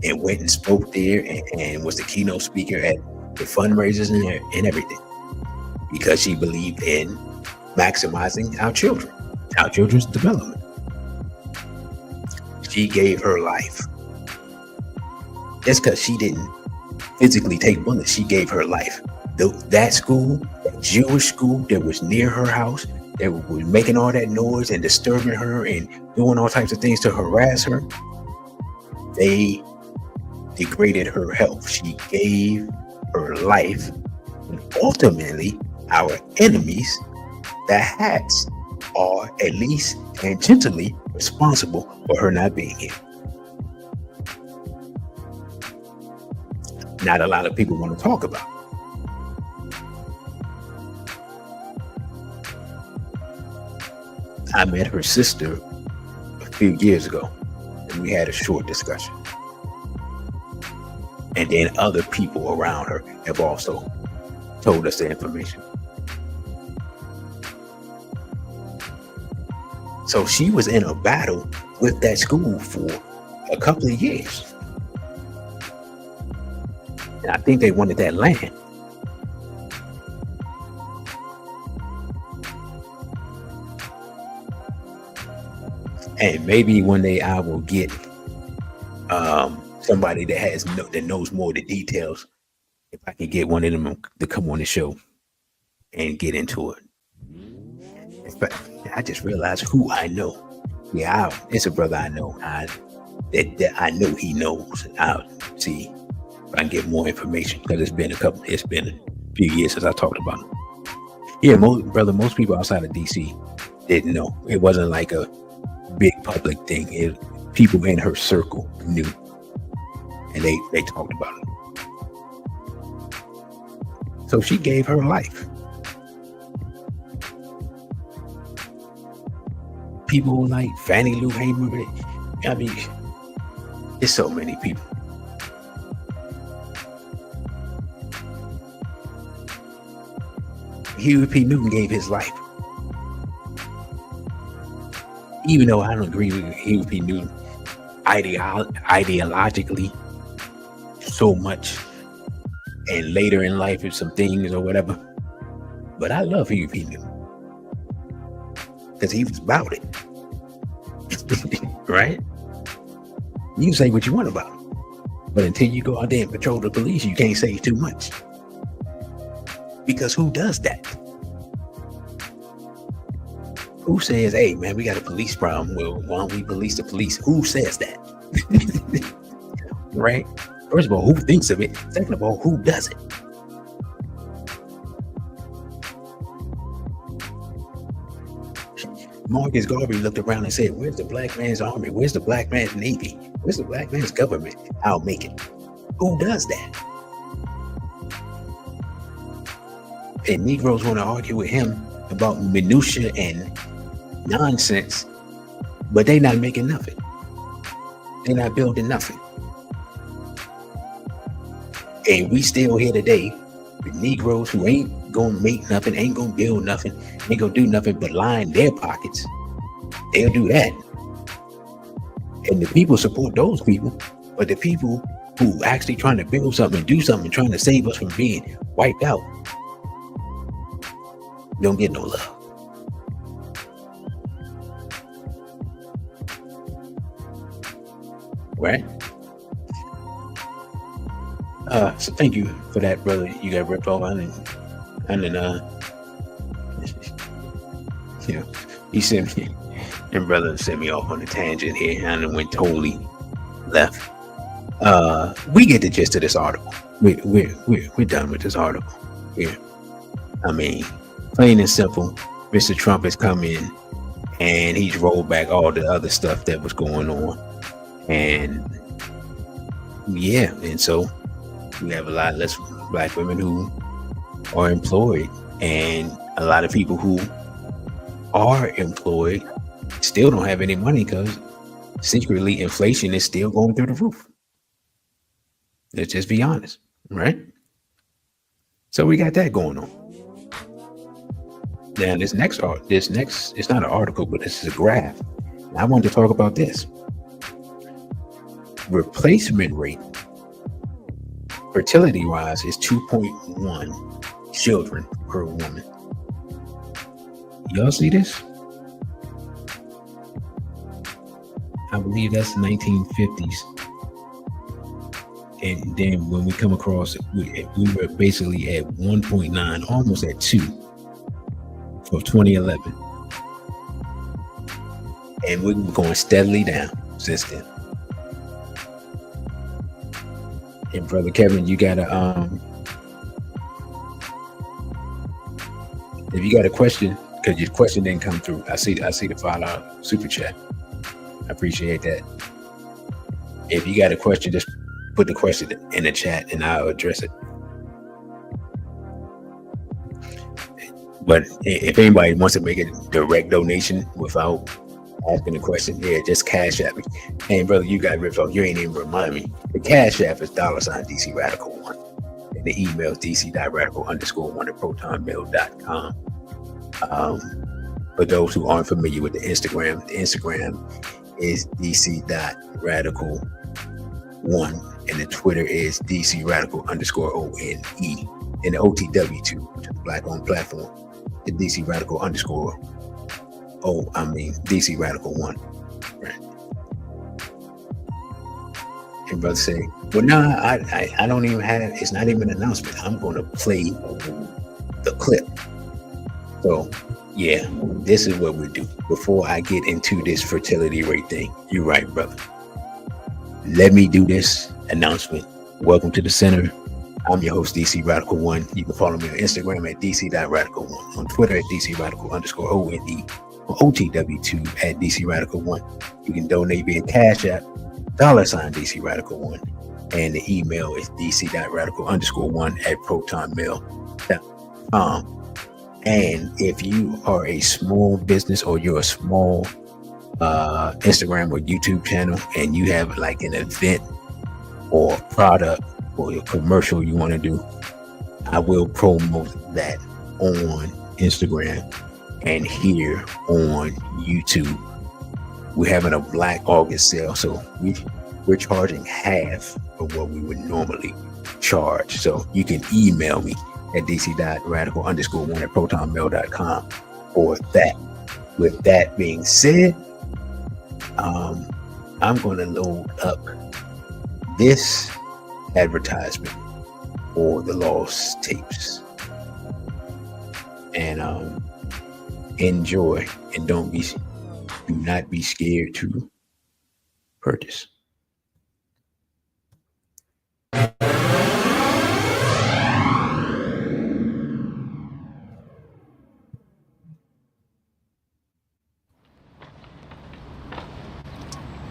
and went and spoke there and was the keynote speaker at the fundraisers and everything, because she believed in maximizing our children's development. She gave her life. Just because she didn't physically take bullets, she gave her life. That school, that Jewish school that was near her house, that was making all that noise and disturbing her and doing all types of things to harass her, they degraded her health. She gave her life. And ultimately, our enemies, the hats, are at least tangentially responsible for her not being here. Not a lot of people want to talk about. I met her sister a few years ago, and we had a short discussion. And then other people around her have also told us the information. So she was in a battle with that school for a couple of years. And I think they wanted that land. And maybe one day I will get somebody that knows more of the details. If I can get one of them to come on the show and get into it. In fact, I just realized who I know. Yeah, it's a brother I know. That I know he knows. I'll see if I can get more information, because it's been a few years since I talked about him. Yeah, most people outside of DC didn't know. It wasn't like a big public thing. People in her circle knew, and they talked about it. So she gave her life. People like Fannie Lou Hamer. I mean, it's so many people. Huey P. Newton gave his life. Even though I don't agree with Huey P. Newton ideologically so much, and later in life with some things or whatever, but I love Huey P. Newton because he was about it. Right? You can say what you want about him, but until you go out there and patrol the police, you can't say too much. Because who does that? Who says, hey man, we got a police problem, well, why don't we police the police? Who says that? Right? First of all, who thinks of it? Second of all, who does it? Marcus Garvey looked around and said, where's the black man's army? Where's the black man's navy? Where's the black man's government? I'll make it. Who does that? And Negroes want to argue with him about minutia and nonsense, but they not making nothing. They're not building nothing. And we still here today with Negroes who ain't gonna make nothing, ain't gonna build nothing, ain't gonna do nothing but line their pockets. They'll do that. And the people support those people, but the people who actually trying to build something, do something, trying to save us from being wiped out, don't get no love. Right? So thank you for that, brother. You got ripped off on, and then you know, he sent me, and brother sent me off on a tangent here, and then went totally left. We get the gist of this article. We're done with this article here. I mean, plain and simple, Mr. Trump has come in and he's rolled back all the other stuff that was going on. And yeah, and so we have a lot less black women who are employed, and a lot of people who are employed still don't have any money because secretly inflation is still going through the roof. Let's just be honest, right? So we got that going on. Now this next, it's not an article, but this is a graph. I wanted to talk about this. Replacement rate, fertility wise, is 2.1 children per woman. Y'all see this? I believe that's 1950s. And then when we come across it, we were basically at 1.9, almost at 2 for 2011. And we're going steadily down since then. And brother Kevin, you gotta if you got a question, because your question didn't come through. I see the $5 super chat. I appreciate that. If you got a question, just put the question in the chat and I'll address it. But if anybody wants to make a direct donation without asking the question, yeah, just Cash App me. Hey, brother, you got ripped off. You ain't even remind me. The Cash App is $DC Radical 1. And the email is dc.radical_1@protonmail.com. For those who aren't familiar with the Instagram is dc.radical1. And the Twitter is dc_radical_ONE. And the OTW2, which is the Black owned platform, the DC Radical 1. Right. And brother say, well, no, I don't even have, it's not even an announcement. I'm going to play the clip. So, yeah, this is what we do. Before I get into this fertility rate thing, you're right, brother. Let me do this announcement. Welcome to the center. I'm your host, DC Radical 1. You can follow me on Instagram at dc.radical1, on Twitter at dc_radical_ONE, on OTW2 at DC Radical 1. You can donate via Cash App, $DC Radical 1. And the email is dc.radical_1@protonmail.com. And if you are a small business or you're a small Instagram or YouTube channel and you have like an event or product or your commercial you want to do, I will promote that on Instagram and here on YouTube. We're having a Black August sale, so we're charging half of what we would normally charge. So you can email me at dc.radical_1@protonmail.com for that. With that being said, I'm going to load up this advertisement for the Lost Tapes, and enjoy, and do not be scared to purchase.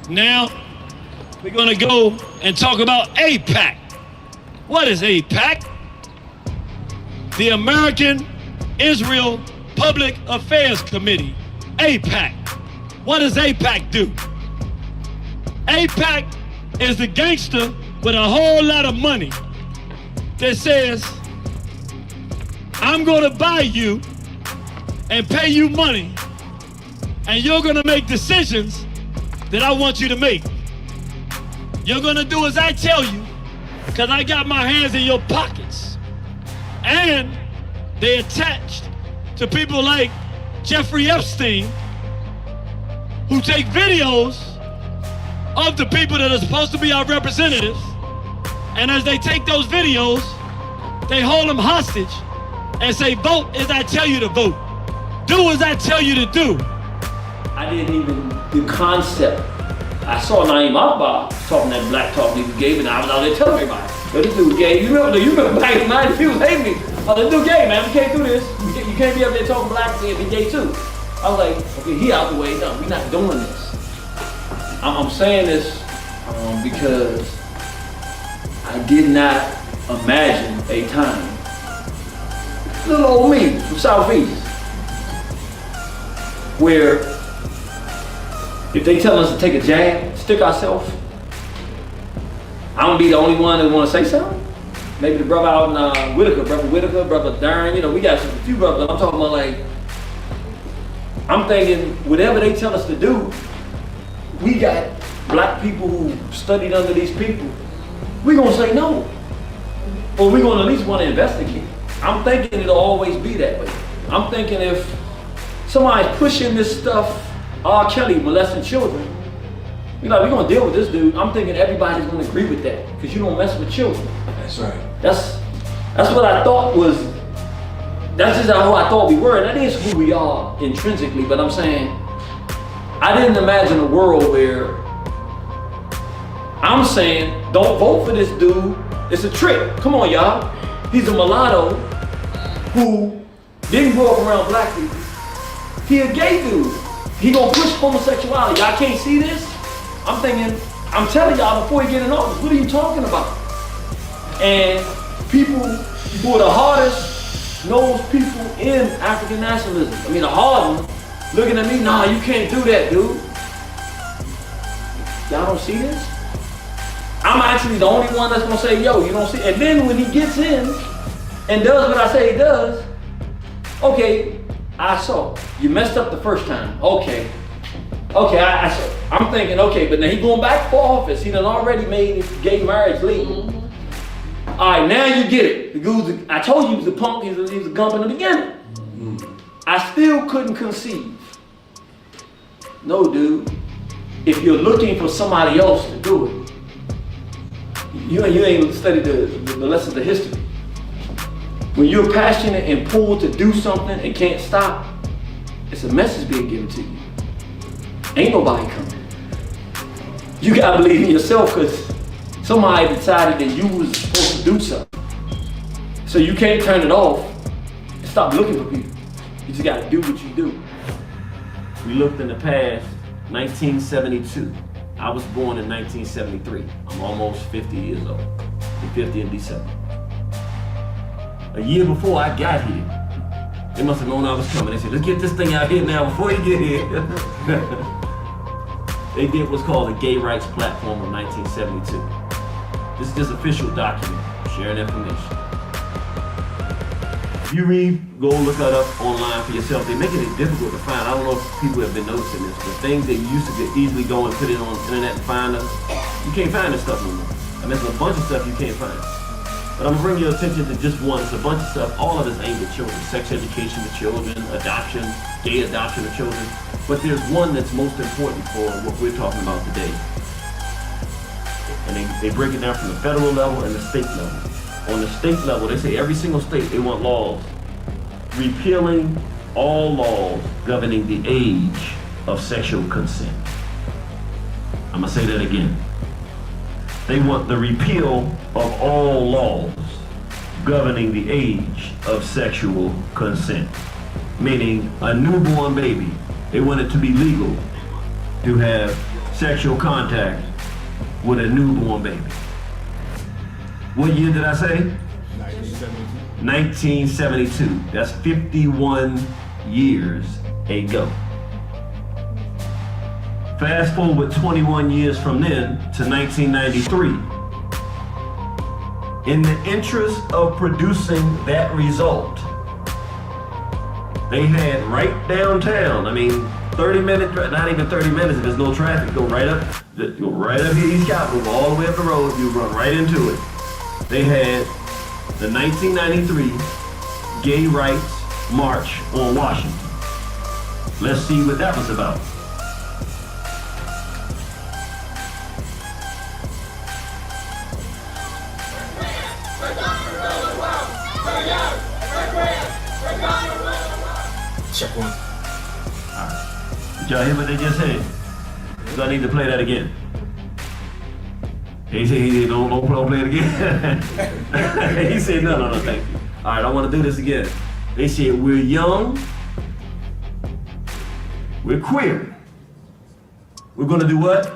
Now we're going to go and talk about AIPAC. What is AIPAC? The American Israel Public Affairs Committee. AIPAC. What does AIPAC do? AIPAC is the gangster with a whole lot of money that says, I'm going to buy you and pay you money, and you're going to make decisions that I want you to make. You're gonna do as I tell you, because I got my hands in your pockets. And they attached to people like Jeffrey Epstein, who take videos of the people that are supposed to be our representatives, and as they take those videos, they hold them hostage and say, vote as I tell you to vote. Do as I tell you to do. I didn't even, the concept. I saw Naeem Akbar talking that black talk he gave, and I was out there telling everybody, yo, this dude gay. You remember back in the 90s, people hate me. Oh, this dude gay, man, we can't do this. You can't be up there talking black and be gay too. I was like, okay, he out the way, no, we're not doing this. I'm saying this because I did not imagine a time, little old me from Southeast, where if they tell us to take a jab, stick ourselves, I'm gonna be the only one that wanna say something. Maybe the brother out in Whitaker, brother Darren, you know, we got a few brothers. I'm talking about like, I'm thinking whatever they tell us to do, we got black people who studied under these people, we gonna say no. Or we gonna at least wanna investigate. I'm thinking it'll always be that way. I'm thinking if somebody's pushing this stuff, R. Kelly molesting children, we're gonna deal with this dude. I'm thinking everybody's gonna agree with that because you don't mess with children. That's right. That's what I thought was, that's just how I thought we were. And that is who we are intrinsically, but I'm saying, I didn't imagine a world where I'm saying, don't vote for this dude It's a trick. Come on, y'all. He's a mulatto who didn't grow up around black people. He a gay dude. He gonna push homosexuality. Y'all can't see this? I'm thinking, I'm telling y'all before he get in office, what are you talking about? And people who are the hardest nosed people in African nationalism, I mean the hard ones, looking at me, nah, you can't do that, dude. Y'all don't see this? I'm actually the only one that's gonna say, yo, you don't see. And then when he gets in and does what I say he does, okay, I saw. You messed up the first time. Okay, I saw. I'm thinking, okay, but now he going back for office. He done already made gay marriage legal. All right, now you get it. The dude, I told you he was a punk, he was a gump in the beginning. I still couldn't conceive. No, dude. If you're looking for somebody else to do it, you ain't studied the lessons of history. When you're passionate and pulled to do something and can't stop, it's a message being given to you. Ain't nobody coming. You gotta believe in yourself because somebody decided that you was supposed to do something. So you can't turn it off and stop looking for people. You just gotta do what you do. We looked in the past, 1972. I was born in 1973. I'm almost 50 years old. I'm 50 in December. A year before I got here, they must have known I was coming. They said, let's get this thing out here now before you get here. They did what's called the Gay Rights Platform of 1972. This is just official document, sharing information. If you read, go look that up online for yourself. They're making it difficult to find. I don't know if people have been noticing this, but things that you used to get easily go and put it on the internet and find them, you can't find this stuff no more. I mean, there's a bunch of stuff you can't find. But I'm gonna bring your attention to just one. It's a bunch of stuff, all of it's aimed at children. Sex education with children, adoption, gay adoption of children. But there's one that's most important for what we're talking about today. And they break it down from the federal level and the state level. On the state level, they say every single state, they want laws repealing all laws governing the age of sexual consent. I'm gonna say that again. They want the repeal of all laws governing the age of sexual consent. Meaning a newborn baby, they want it to be legal to have sexual contact with a newborn baby. What year did I say? 1972. 1972. That's 51 years ago. Fast forward 21 years from then to 1993. In the interest of producing that result, they had right downtown, 30 minutes, not even 30 minutes if there's no traffic, go right up here East Capitol, all the way up the road, you run right into it. They had the 1993 Gay Rights March on Washington. Let's see what that was about. Check one. All right. Did y'all hear what they just said? Do I need to play that again? He said, don't play it again. He said, no, thank you. All right, I want to do this again. They said, we're young, we're queer. We're going to do what?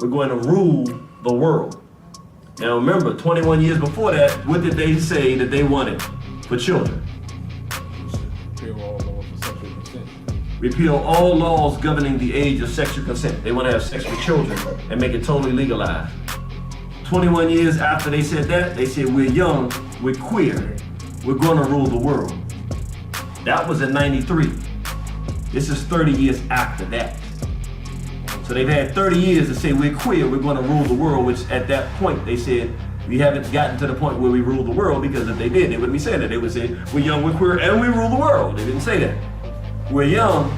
We're going to rule the world. Now remember, 21 years before that, what did they say that they wanted for children? Repeal all laws governing the age of sexual consent. They want to have sex with children and make it totally legalized. 21 years after they said that, they said, we're young, we're queer, we're going to rule the world. That was in 93. This is 30 years after that. So they've had 30 years to say we're queer, we're going to rule the world, which at that point they said, we haven't gotten to the point where we rule the world, because if they did, they wouldn't be saying that. They would say, we're young, we're queer, and we rule the world. They didn't say that. We're young,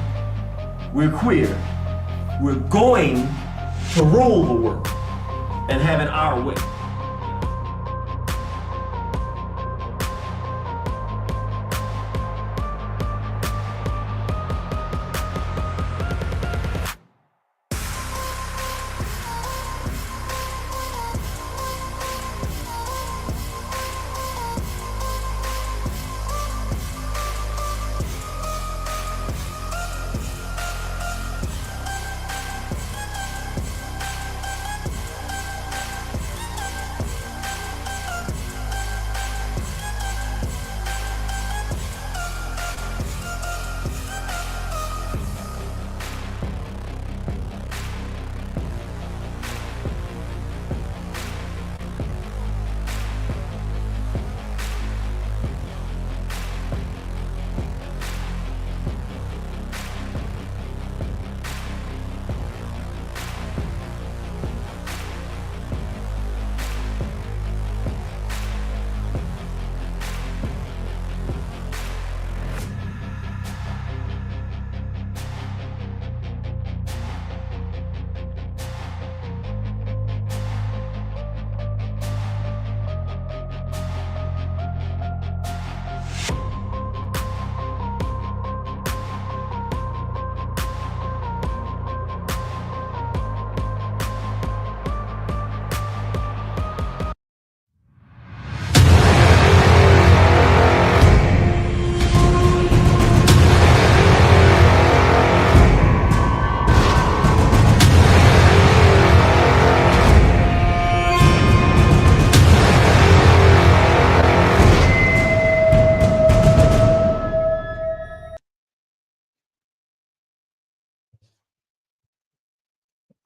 we're queer, we're going to rule the world and have it our way.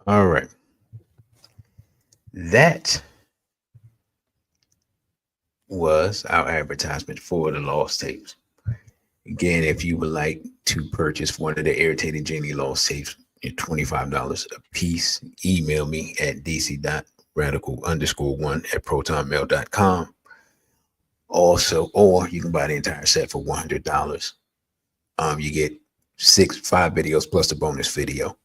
All right. That was our advertisement for the lost tapes. Again, if you would like to purchase one of the Irritating Genie lost tapes, $25 a piece, email me at dc.radical_1@protonmail.com. Also, or you can buy the entire set for $100. You get 5 videos plus the bonus video.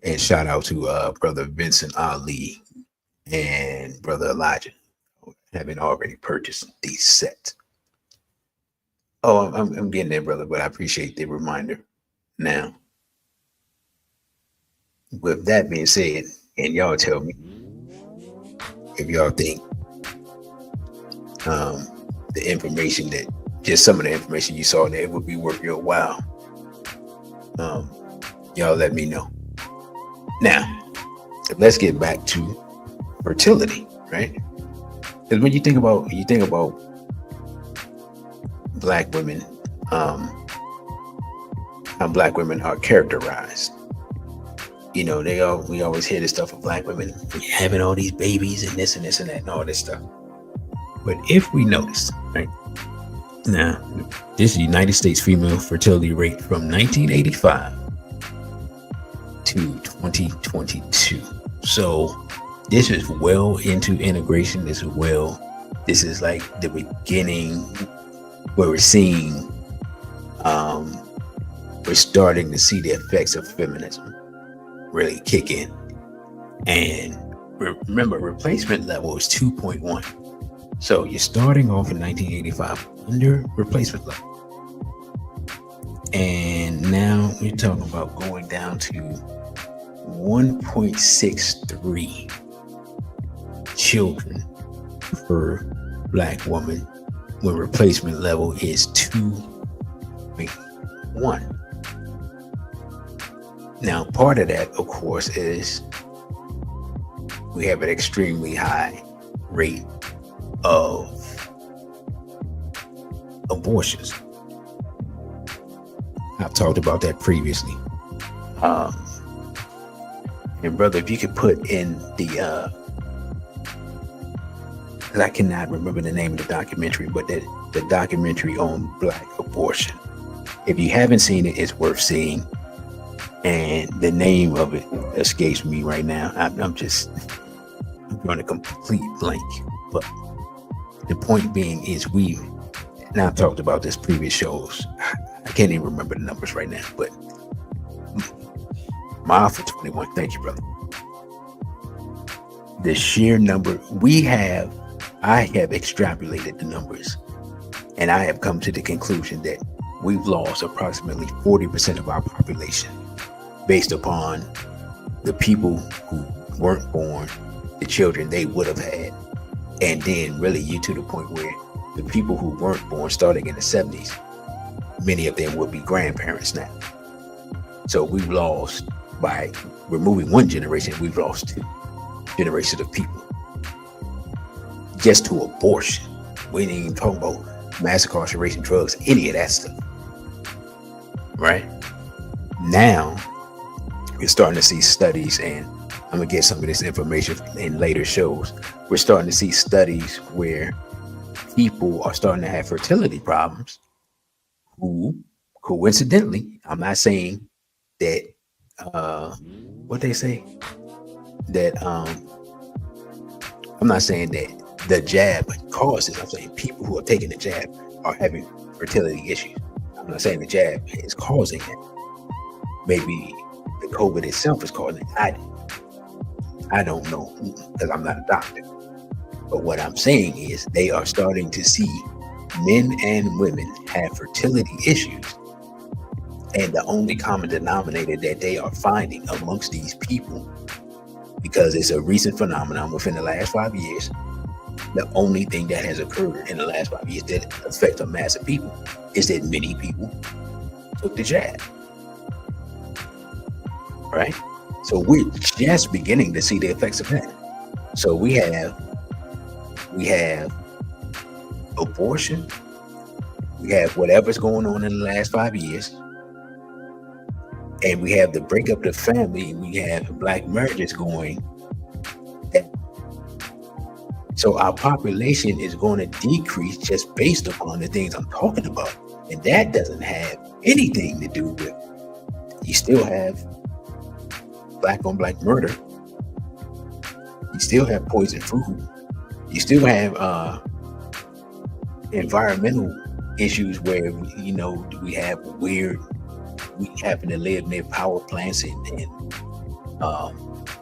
And shout out to brother Vincent Ali and brother Elijah, having already purchased these sets. Oh, I'm getting there, brother, but I appreciate the reminder. Now, with that being said, and y'all tell me if y'all think the information that just some of the information you saw there would be worth your while. Y'all let me know. Now, let's get back to fertility, right? Because when you think about Black women, how Black women are characterized. We always hear this stuff of Black women having all these babies and this and this and that and all this stuff. But if we notice, right now, this is the United States female fertility rate from 1985 to 2022. So this is well into integration. This is like the beginning where we're seeing, we're starting to see the effects of feminism really kick in. And remember, replacement level is 2.1. So you're starting off in 1985 under replacement level. And now we're talking about going down to 1.63 children per Black woman when replacement level is 2.1. Now, part of that, of course, is we have an extremely high rate of abortions. I've talked about that previously. And brother, if you could put in the, I cannot remember the name of the documentary, but the documentary on Black abortion. If you haven't seen it, it's worth seeing. And the name of it escapes me right now. I'm going to complete blank. But the point being is and I've talked about this previous shows. I can't even remember the numbers right now, but mile for 21. Thank you, brother. The sheer number I have extrapolated the numbers, and I have come to the conclusion that we've lost approximately 40% of our population based upon the people who weren't born, the children they would have had. And then really you to the point where the people who weren't born starting in the 70s, many of them would be grandparents now. So we've lost, by removing one generation, we've lost 2 generations of people just to abortion. We ain't even talking about mass incarceration, drugs, any of that stuff. Right? Now, we're starting to see studies, and I'm going to get some of this information in later shows. We're starting to see studies where people are starting to have fertility problems who, coincidentally, I'm not saying that, what they say, that, I'm not saying that the jab causes, I'm saying people who are taking the jab are having fertility issues. I'm not saying the jab is causing it. Maybe the COVID itself is causing it. I don't know, because I'm not a doctor. But what I'm saying is they are starting to see men and women have fertility issues. And the only common denominator that they are finding amongst these people, because it's a recent phenomenon within the last 5 years, the only thing that has occurred in the last 5 years that affects a mass of people is that many people took the jab. Right? So we're just beginning to see the effects of that. So we have abortion, we have whatever's going on in the last 5 years, and we have the breakup of the family, and we have black marriages going. So our population is going to decrease just based upon the things I'm talking about. And that doesn't have anything to do with, you still have black on black murder. You still have poison food. You still have environmental issues where, you know, we happen to live near power plants and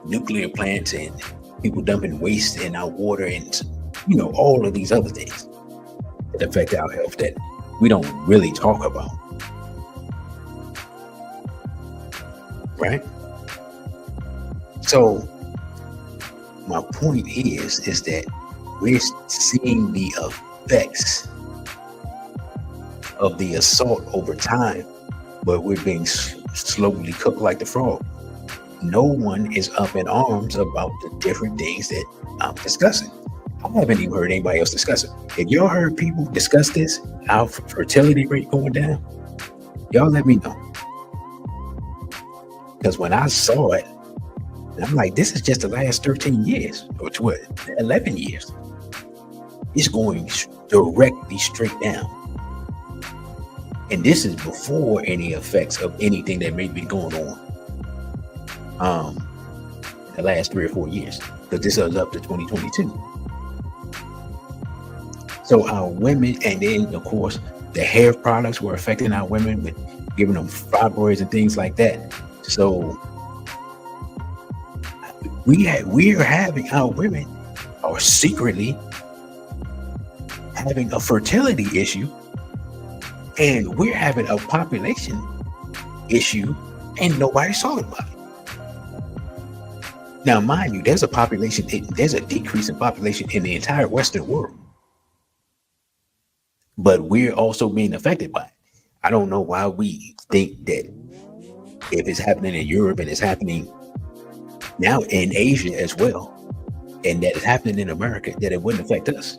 nuclear plants and people dumping waste in our water and, you know, all of these other things that affect our health that we don't really talk about. Right? So my point is that we're seeing the effects of the assault over time, but we're being slowly cooked like the frog. No one is up in arms about the different things that I'm discussing. I haven't even heard anybody else discuss it. If y'all heard people discuss this, our fertility rate going down, y'all let me know. Because when I saw it, I'm like, this is just the last 13 years or 11 years. It's going directly straight down. And this is before any effects of anything that may be going on the last 3 or 4 years, because this is up to 2022. So our women, and then of course the hair products were affecting our women with giving them fibroids and things like that. So we're having, our women are secretly having a fertility issue, and we're having a population issue, and nobody's talking about it. Now, mind you, there's a decrease in population in the entire Western world, but we're also being affected by it. I don't know why we think that if it's happening in Europe and it's happening now in Asia as well, and that it's happening in America, that it wouldn't affect us.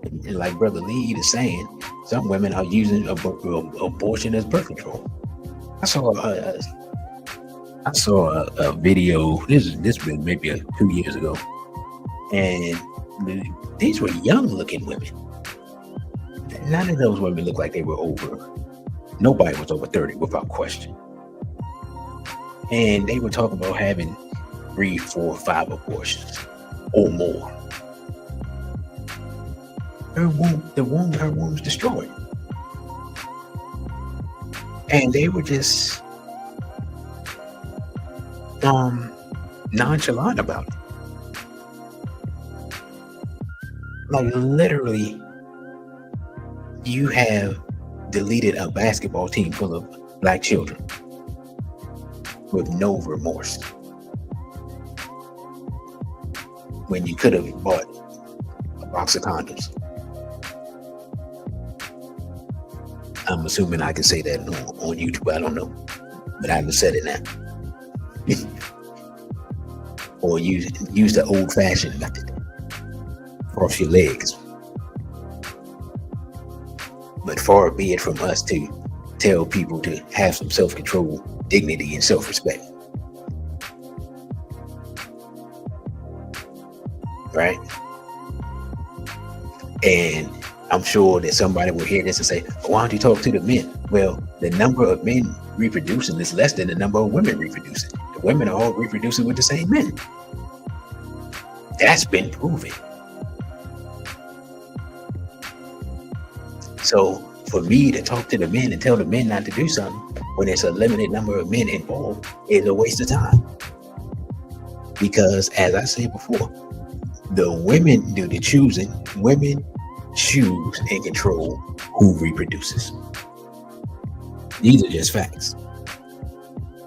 And like Brother Lee is saying, some women are using abortion as birth control. I saw a video. This been maybe 2 years ago, and these were young-looking women. None of those women looked like they were over. Nobody was over 30, without question. And they were talking about having 3, 4, 5 abortions or more. Her womb was destroyed, and they were just nonchalant about it. Like, literally, you have deleted a basketball team full of black children with no remorse, when you could have bought a box of condoms. I'm assuming I can say that on YouTube. I don't know, but I haven't said it now. Or use the old-fashioned method. Cross your legs. But far be it from us to tell people to have some self-control, dignity, and self-respect. Right? And I'm sure that somebody will hear this and say, why don't you talk to the men? Well, the number of men reproducing is less than the number of women reproducing. The women are all reproducing with the same men. That's been proven. So for me to talk to the men and tell the men not to do something when there's a limited number of men involved is a waste of time. Because as I said before, the women do the choosing. Women choose and control who reproduces. These are just facts.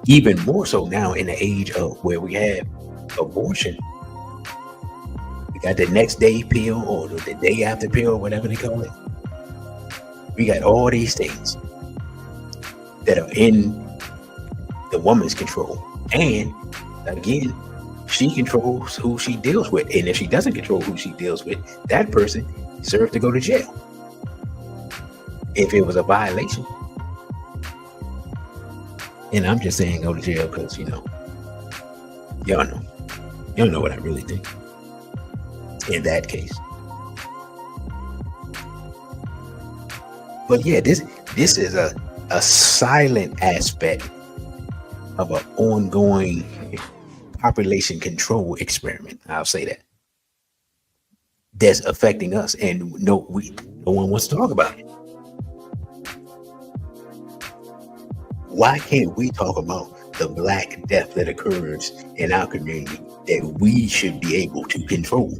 Even more so now in the age of where we have abortion. We got the next day pill or the day after pill, whatever they call it. We got all these things that are in the woman's control. And again, she controls who she deals with. And if she doesn't control who she deals with, that person deserves to go to jail if it was a violation. And I'm just saying go to jail because, y'all know what I really think in that case. But yeah, this is a silent aspect of an ongoing population control experiment. I'll say that. That's affecting us, and no one wants to talk about it. Why can't we talk about the Black death that occurs in our community that we should be able to control?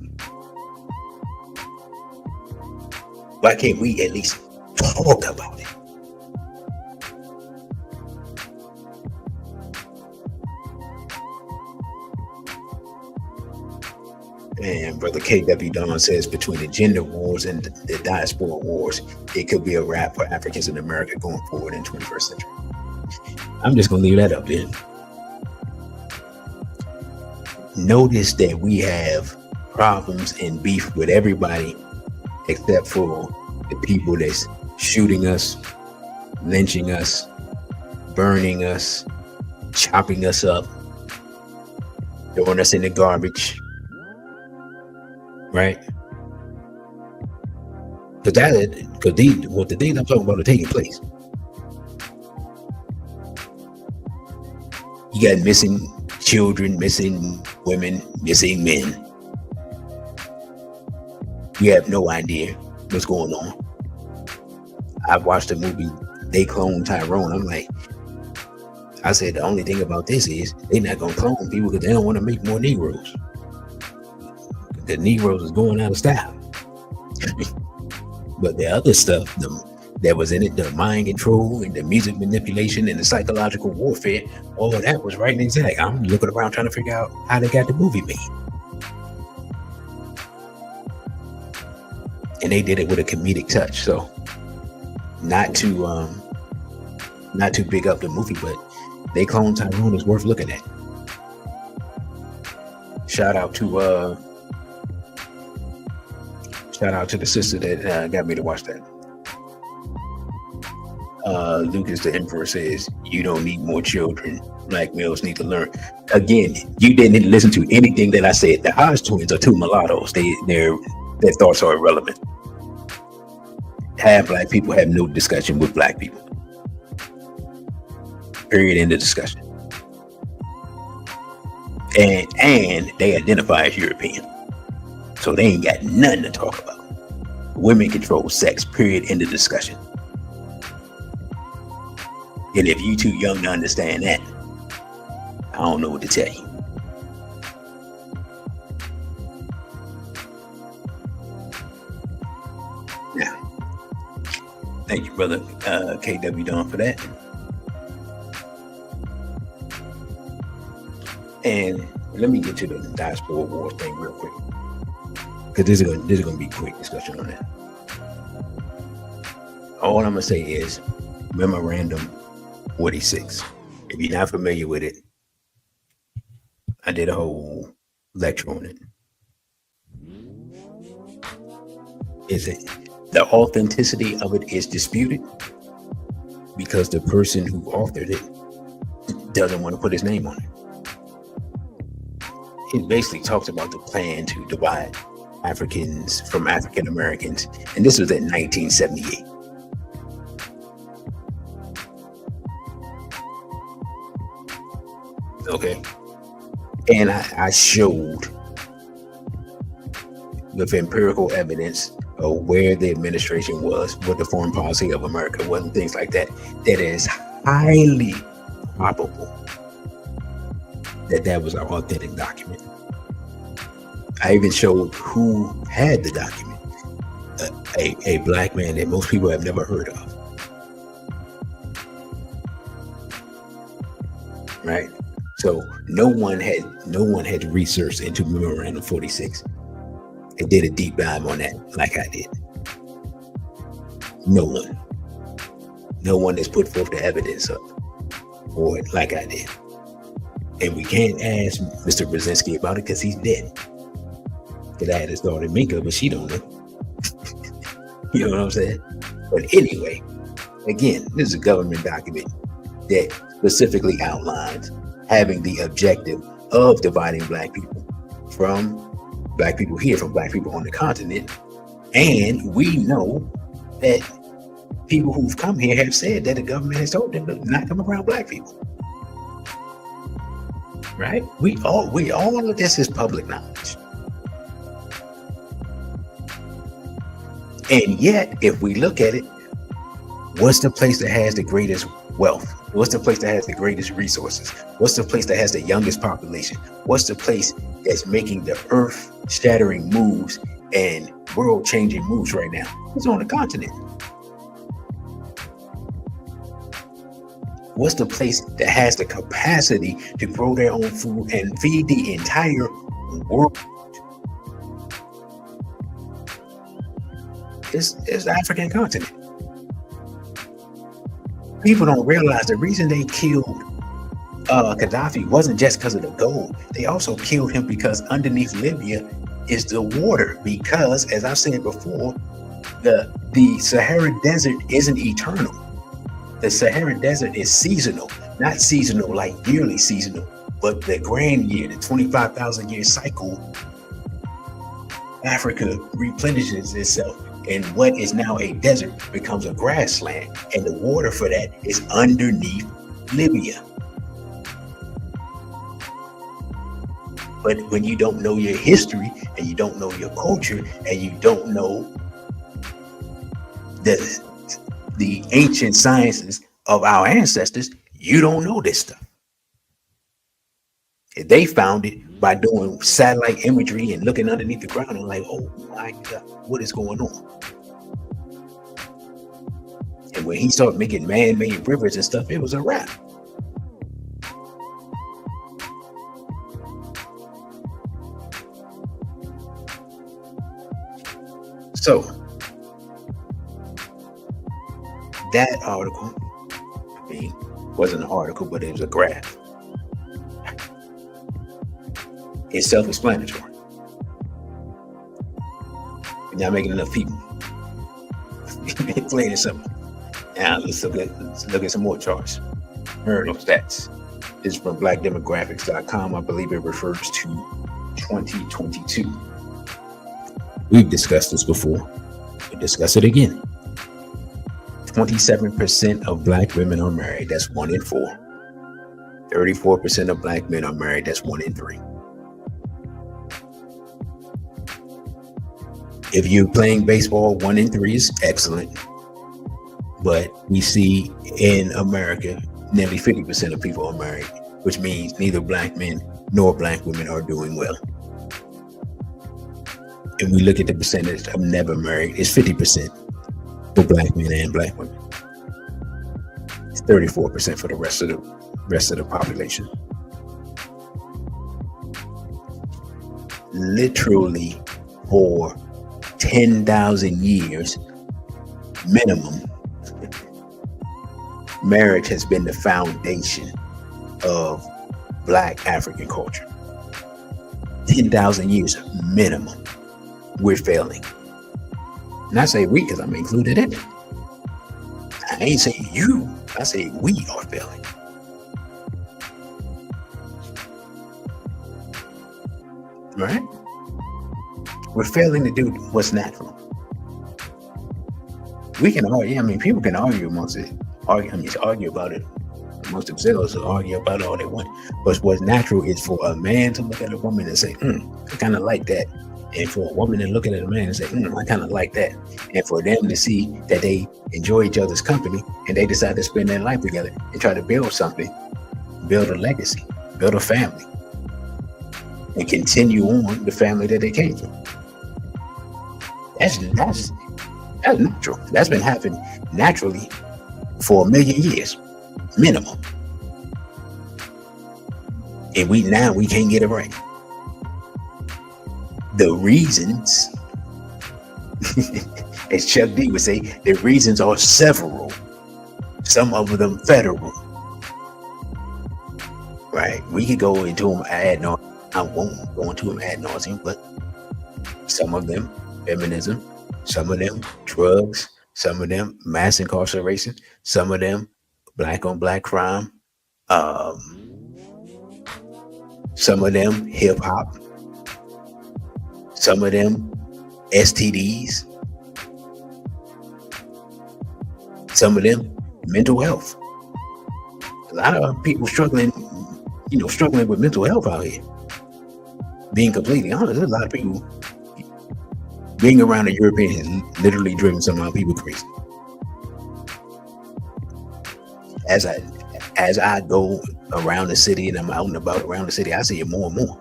Why can't we at least talk about it? And Brother KW Don says between the gender wars and the diaspora wars, it could be a wrap for Africans in America going forward in 21st century. I'm just going to leave that up there. Notice that we have problems and beef with everybody except for the people that's shooting us, lynching us, burning us, chopping us up, throwing us in the garbage. Right? Because the things I'm talking about are taking place. You got missing children, missing women, missing men. We have no idea what's going on. I've watched the movie They Clone Tyrone. I'm like, I said the only thing about this is they're not gonna clone people because they don't want to make more Negroes. The Negroes is going out of style. But the other stuff that was in it, the mind control and the music manipulation and the psychological warfare, all of that was right and exact. I'm looking around trying to figure out how they got the movie made. And they did it with a comedic touch. So not to big up the movie, but They Clone Tyrone is worth looking at. Shout out to the sister that got me to watch that. Lucas the Emperor says, you don't need more children. Black males need to learn. Again, you didn't listen to anything that I said. The Hodge twins are two mulattoes. Their thoughts are irrelevant. Half black people have no discussion with black people. Period. End of discussion. And they identify as European. So they ain't got nothing to talk about. Women control sex, period, end of discussion. And if you too young to understand that, I don't know what to tell you. Now, thank you, brother KW Don, for that. And let me get to the diaspora war thing real quick, because this is gonna be a quick discussion on that. All I'm gonna say is Memorandum 46. If you're not familiar with it, I did a whole lecture on it. Is it the authenticity of it is disputed because the person who authored it doesn't want to put his name on it. It basically talks about the plan to divide Africans from African Americans, and this was in 1978. Okay, and I showed with empirical evidence of where the administration was, what the foreign policy of America was, and things like that, that is highly probable that was an authentic document. I even showed who had the document, a black man that most people have never heard of. Right? So no one had researched into Memorandum 46 and did a deep dive on that like I did. No one has put forth the evidence up for it like I did. And we can't ask Mr. Brzezinski about it because he's dead. Because I had his daughter Minka, but she don't know. You know what I'm saying? But anyway, again, this is a government document that specifically outlines having the objective of dividing black people from black people here, from black people on the continent. And we know that people who've come here have said that the government has told them to not come around black people. Right? All of this is public knowledge. And yet, if we look at it, what's the place that has the greatest wealth? What's the place that has the greatest resources? What's the place that has the youngest population? What's the place that's making the earth-shattering moves and world-changing moves right now? It's on the continent. What's the place that has the capacity to grow their own food and feed the entire world? It's the African continent. People don't realize the reason they killed Gaddafi wasn't just because of the gold. They also killed him because underneath Libya is the water. Because, as I've said before, the Sahara Desert isn't eternal. The Sahara Desert is seasonal, not seasonal like yearly seasonal, but the grand year, the 25,000 year cycle. Africa replenishes itself, and what is now a desert becomes a grassland, and the water for that is underneath Libya. But when you don't know your history, and you don't know your culture, and you don't know the ancient sciences of our ancestors, you don't know this stuff. They found it by doing satellite imagery and looking underneath the ground and like, oh my God, what is going on? And when he started making man-made rivers and stuff, it was a wrap. So that article, wasn't an article, but it was a graph. It's self-explanatory. You're not making enough people. Plain and simple. Now let's look at some more charts. Journal stats. This is from blackdemographics.com. I believe it refers to 2022. We've discussed this before. We'll discuss it again. 27% of black women are married. That's 1 in 4. 34% of black men are married. That's 1 in 3. If you're playing baseball, 1 in 3 is excellent. But we see in America, nearly 50% of people are married, which means neither black men nor black women are doing well. And we look at the percentage of never married, it's 50% for black men and black women. It's 34% for the rest of the population. Literally for 10,000 years minimum, marriage has been the foundation of black African culture. 10,000 years minimum. We're failing. And I say we because I'm included in it. I ain't saying you, I say we are failing. Right? We're failing to do what's natural. We can argue, people can argue amongst it. Argue about it amongst themselves, or argue about it all they want. But what's natural is for a man to look at a woman and say, I kind of like that. And for a woman to look at a man and say, I kind of like that. And for them to see that they enjoy each other's company and they decide to spend their life together and try to build something, build a legacy, build a family, and continue on the family that they came from. That's natural. That's been happening naturally for 1 million years, minimum. And we can't get it right. The reasons, as Chuck D would say, the reasons are several, some of them federal. Right? We could go into them ad nauseum. I won't go into them ad nauseum, but some of them feminism, some of them drugs, some of them mass incarceration, some of them black on black crime. Some of them hip hop. Some of them STDs. Some of them mental health. A lot of people struggling with mental health out here. Being completely honest, there's a lot of people. Being around a European has literally driven some of our people crazy. As I go around the city and I'm out and about around the city, I see it more and more.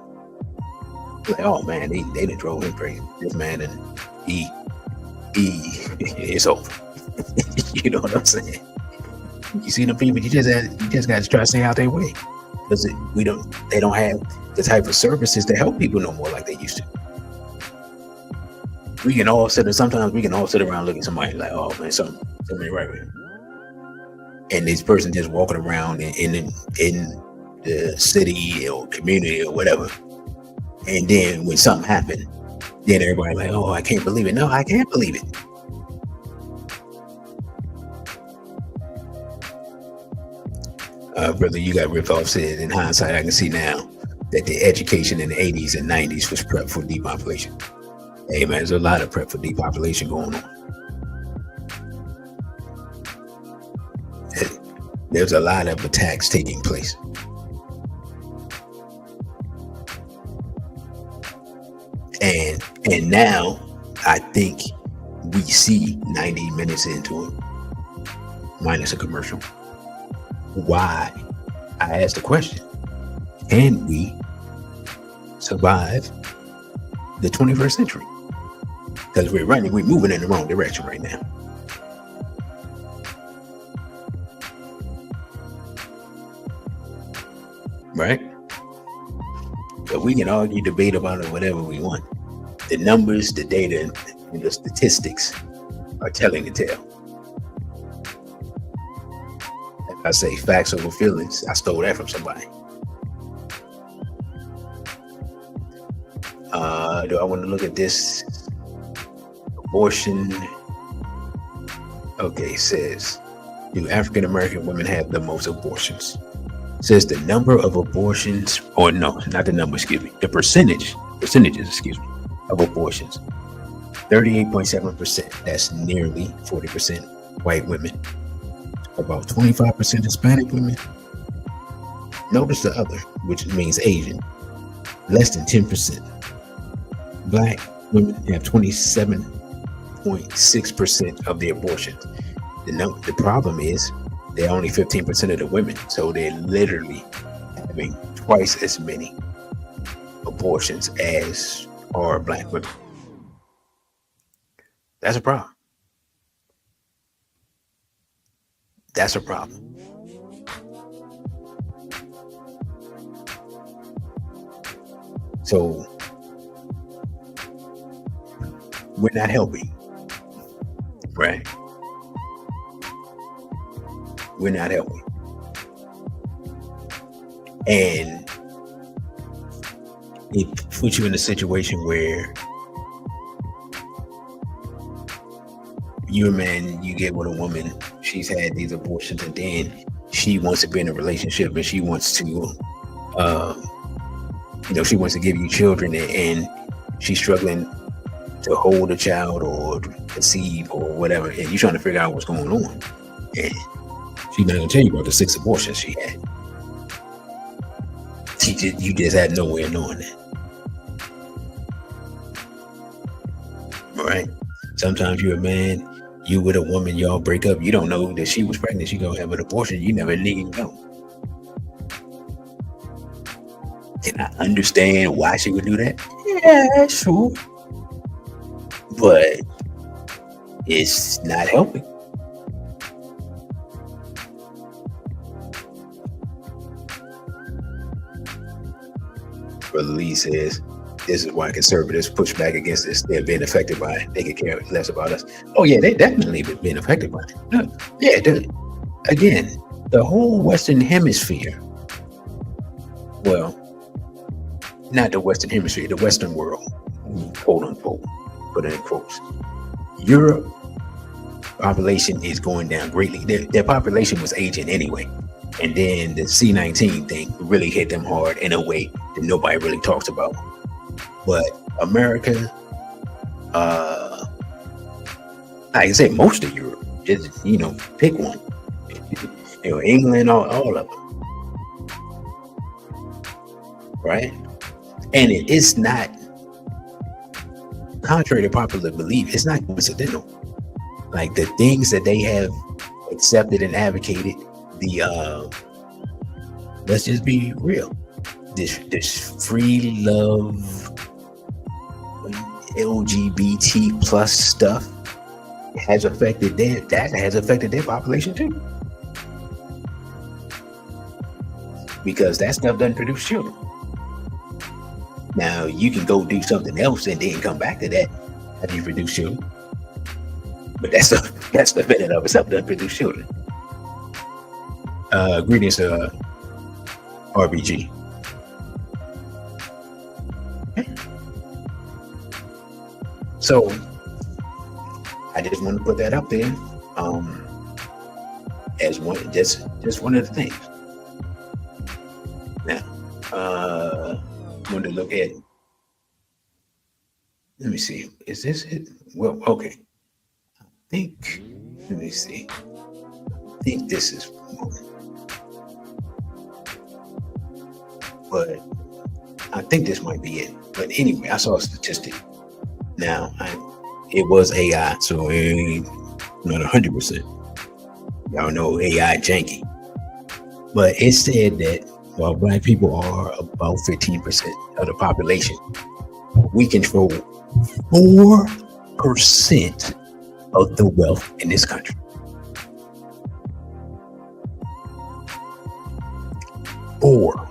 Like, oh man, they done drove him crazy. This man, and he it's over. You know what I'm saying? You see the people, you just got to try to stay out their way, because they don't have the type of services to help people no more like they used to. Sometimes we can all sit around looking at somebody like, oh man, something ain't right with him. And this person just walking around in the city or community or whatever. And then when something happened, then everybody like, oh, I can't believe it. No, I can't believe it. Brother, you got ripped off said, in hindsight, I can see now that the education in the 80s and 90s was prep for depopulation. Hey man, there's a lot of prep for depopulation going on. There's a lot of attacks taking place. And now I think we see 90 minutes into it, minus a commercial. Why? I asked the question, can we survive the 21st century? Because we're moving in the wrong direction right now. Right? But we can argue, debate about it, whatever we want. The numbers, the data, and the statistics are telling the tale. Like I say, facts over feelings. I stole that from somebody. Do I want to look at this? Abortion. Okay, says, do African American women have the most abortions? Says the number of abortions, or no, not the number, excuse me, the percentages, of abortions. 38.7%. That's nearly 40% white women. About 25% Hispanic women. Notice the other, which means Asian. Less than 10%. Black women have 27.6% of the abortions. The problem is they're only 15% of the women, so they're literally having twice as many abortions as are black women. That's a problem. That's a problem. So we're not helping, right? We're not helping. And it puts you in a situation where you're a man, you get with a woman, she's had these abortions, and then she wants to be in a relationship and she wants to, she wants to give you children, and she's struggling to hold a child or conceive or whatever, and you're trying to figure out what's going on. And she's not gonna tell you about the 6 abortions she had. You just had no way of knowing that. Right? Sometimes you're a man, you with a woman, y'all break up, you don't know that she was pregnant, she gonna have an abortion, you never need to know. Can I understand why she would do that? Yeah, sure. But it's not helping. Brother Lee says, this is why conservatives push back against this. They're being affected by it. They could care less about us. Oh yeah, they definitely been affected by it. Yeah, again, the whole Western Hemisphere, well, not the Western Hemisphere, the Western world, quote unquote, put in quotes. Europe, population is going down greatly. Their population was aging anyway. And then the C-19 thing really hit them hard in a way that nobody really talks about. But America, like I said, most of Europe, just, pick one. England, all of them. Right? And it's not, contrary to popular belief, it's not coincidental. Like the things that they have accepted and advocated, let's just be real, this free love, LGBT plus stuff has affected their population too, because that stuff doesn't produce children. Now you can go do something else and then come back to that after you produce children, but that's the in and of itself doesn't produce children. Greetings, RBG. So I just want to put that up there, as one, just one of the things. Now, I want to look at. Let me see. Is this it? Well, okay. Let me see. I think this is one. But I think this might be it. But anyway, I saw a statistic. Now, it was AI, so it ain't not 100%. Y'all know AI janky. But it said that while Black people are about 15% of the population, we control 4% of the wealth in this country. 4.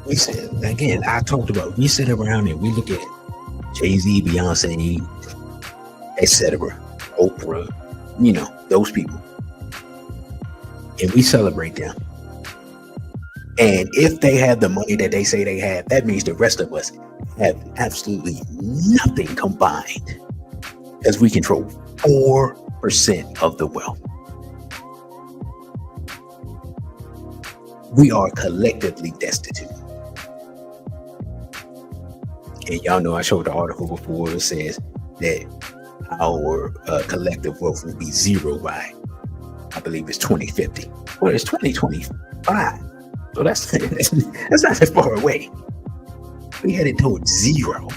We said, again, I talked about, we sit around and we look at Jay-Z, Beyonce, etc., Oprah, those people, and we celebrate them. And if they have the money that they say they have, that means the rest of us have absolutely nothing combined, because we control 4% of the wealth. We are collectively destitute. And y'all know I showed the article before. It says that our collective wealth will be zero by, I believe it's 2050. Well, it's 2025. So that's not that far away. We headed towards zero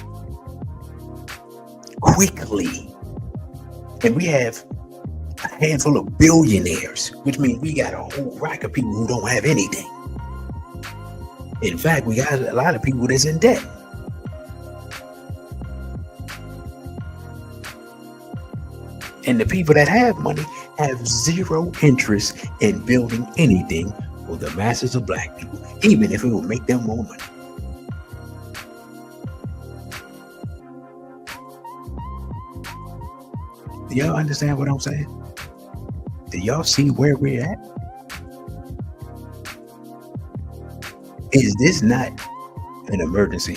quickly. And we have a handful of billionaires, which means we got a whole rack of people who don't have anything. In fact, we got a lot of people that's in debt. And the people that have money have zero interest in building anything for the masses of Black people, even if it will make them more money. Do y'all understand what I'm saying? Do y'all see where we're at? Is this not an emergency?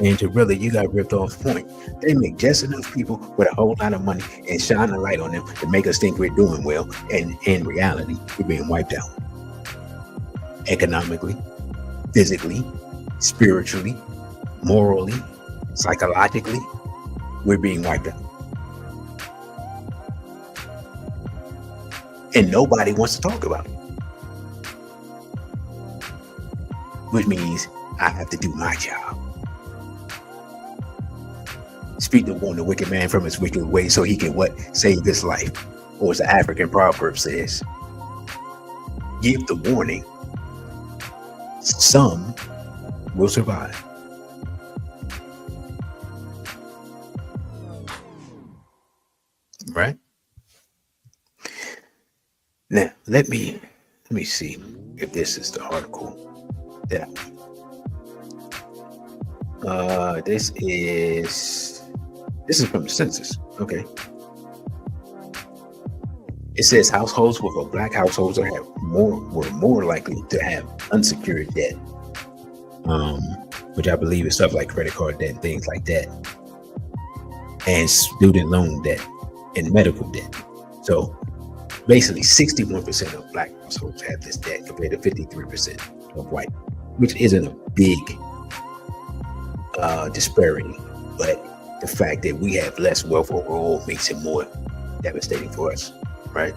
And to really, you got ripped off point. They make just enough people with a whole lot of money and shine a light on them to make us think we're doing well. And in reality, we're being wiped out. Economically, physically, spiritually, morally, psychologically, we're being wiped out. And nobody wants to talk about it. Which means I have to do my job. Speak to warn the wicked man from his wicked ways so he can save his life. Or as the African proverb says, give the warning, some will survive. Right? Now, let me see if this is the article that this is from the census. Okay. It says households with a Black households were more likely to have unsecured debt. which I believe is stuff like credit card debt and things like that, and student loan debt and medical debt. So basically 61% of black households have this debt compared to 53% of white, which isn't a big disparity, but the fact that we have less wealth overall makes it more devastating for us, right?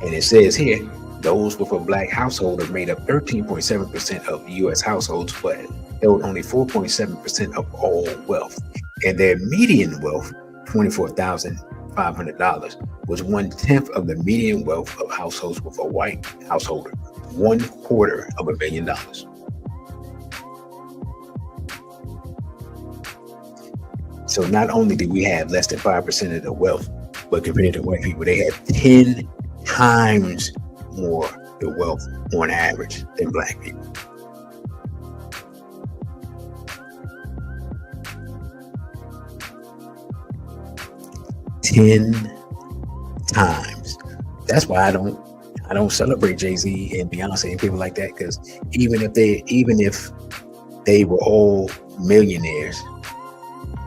And it says here, those with a black household have made up 13.7% of U.S. households, but held only 4.7% of all wealth. And their median wealth, $24,500, was 1/10 of the median wealth of households with a white householder, $250,000,000. So not only do we have less than 5% of the wealth, but compared to white people, they have 10 times more the wealth on average than black people. Ten times. That's why I don't celebrate Jay-Z and Beyonce and people like that, because even if they were all millionaires,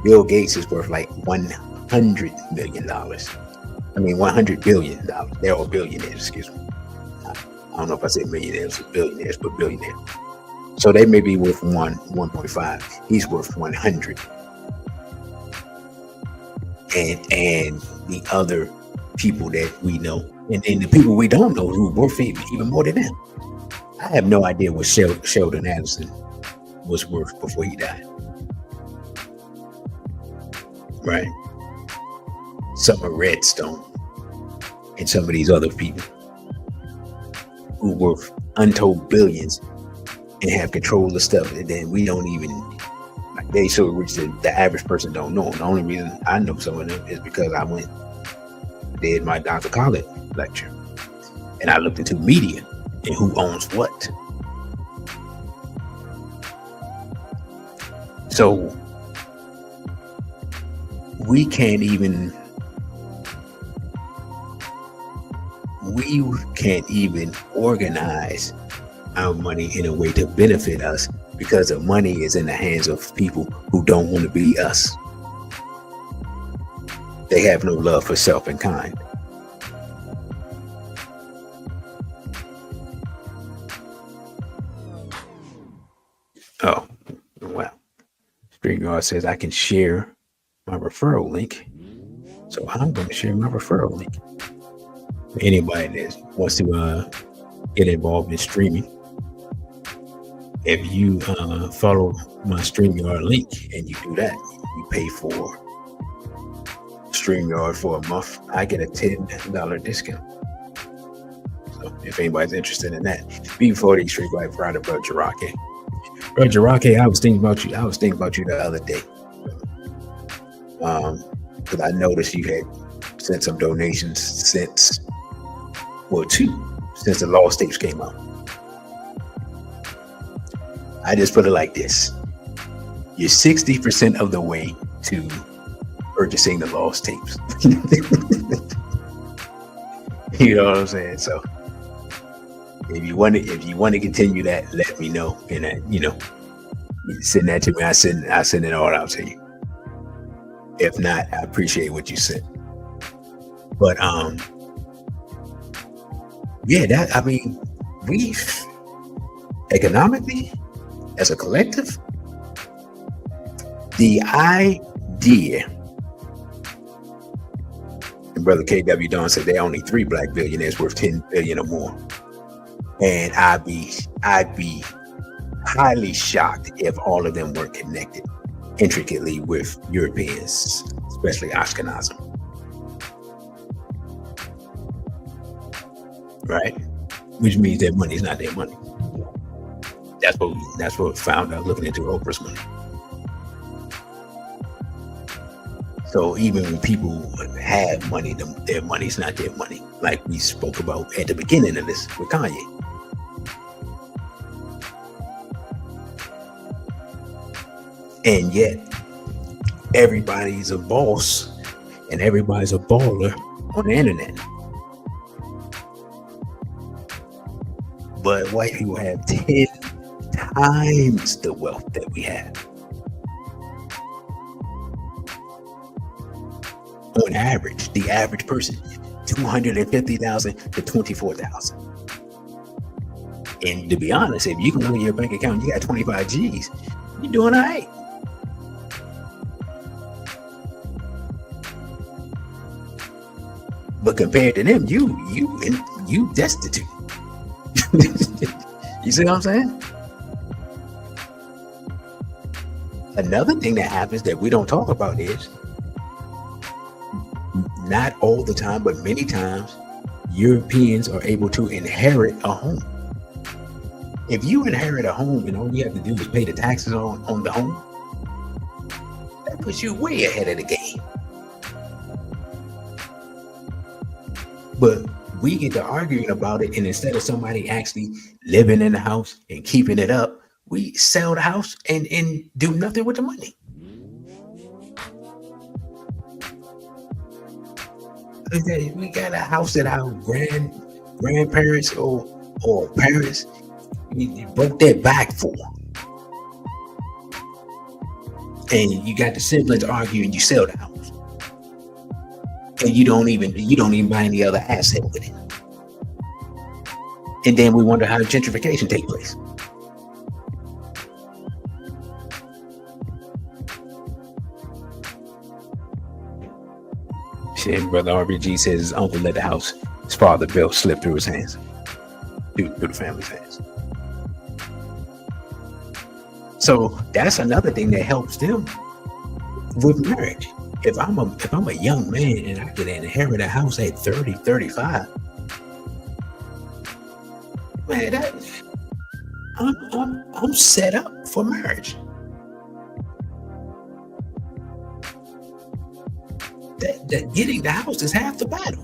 Bill Gates is worth like $100 million. I mean, $100 billion. They're all billionaires, excuse me. I don't know if I said millionaires or billionaires, but billionaires. So they may be worth 1.5. He's worth 100. And the other people that we know, and the people we don't know who are worth even more than them. I have no idea what Sheldon Adelson was worth before he died. Right? Some of Redstone and some of these other people who worth untold billions and have control of stuff, and then we don't even, like, they so rich that the average person don't know. The only reason I know some of them is because I did my Dr. College lecture and I looked into media and who owns what. So we can't even organize our money in a way to benefit us, because the money is in the hands of people who don't want to be us. They have no love for self and kind. Oh, wow. StreamYard says I can share my referral link. So I'm going to share my referral link. For anybody that wants to get involved in streaming, if you follow my StreamYard link and you do that, you pay for StreamYard for a month, I get a $10 discount. So if anybody's interested in that, before these StreamYard Friday, Bro Jirake. Bro Jirake, I was thinking about you. I was thinking about you the other day. Because I noticed you had sent some donations since the Lost Tapes came out. I just put it like this. You're 60% of the way to purchasing the Lost Tapes. You know what I'm saying? So if you want to continue that, let me know. And you send that to me. I send it all out to you. If not, I appreciate what you sent. But we economically, as a collective, the idea, and Brother KW Don said there are only 3 black billionaires worth 10 billion or more. And I'd be highly shocked if all of them were connected intricately with Europeans, especially Ashkenazim. Right? Which means their money is not their money. That's what we found out looking into Oprah's money. So even when people have money, their money's not their money, like we spoke about at the beginning of this with Kanye. And yet, everybody's a boss and everybody's a baller on the internet. But white people have 10 times the wealth that we have. On average, the average person, 250,000 to 24,000. And to be honest, if you can look at your bank account, you got 25 G's, you're doing all right. But compared to them, you destitute. You see what I'm saying? Another thing that happens that we don't talk about is, not all the time, but many times, Europeans are able to inherit a home. If you inherit a home and all you have to do is pay the taxes on the home, that puts you way ahead of the game. But we get to arguing about it, and instead of somebody actually living in the house and keeping it up, we sell the house and do nothing with the money. We got a house that our grandparents or parents broke their back for, and you got the siblings arguing. You sell the house, and you don't even buy any other asset with it. And then we wonder how gentrification takes place. Shit, brother RBG says his uncle let his father bill slip through his hands, through the family's hands. So that's another thing that helps them with marriage. If I'm a young man and I can inherit a house at 30, 35, man, I'm set up for marriage. That getting the house is half the battle.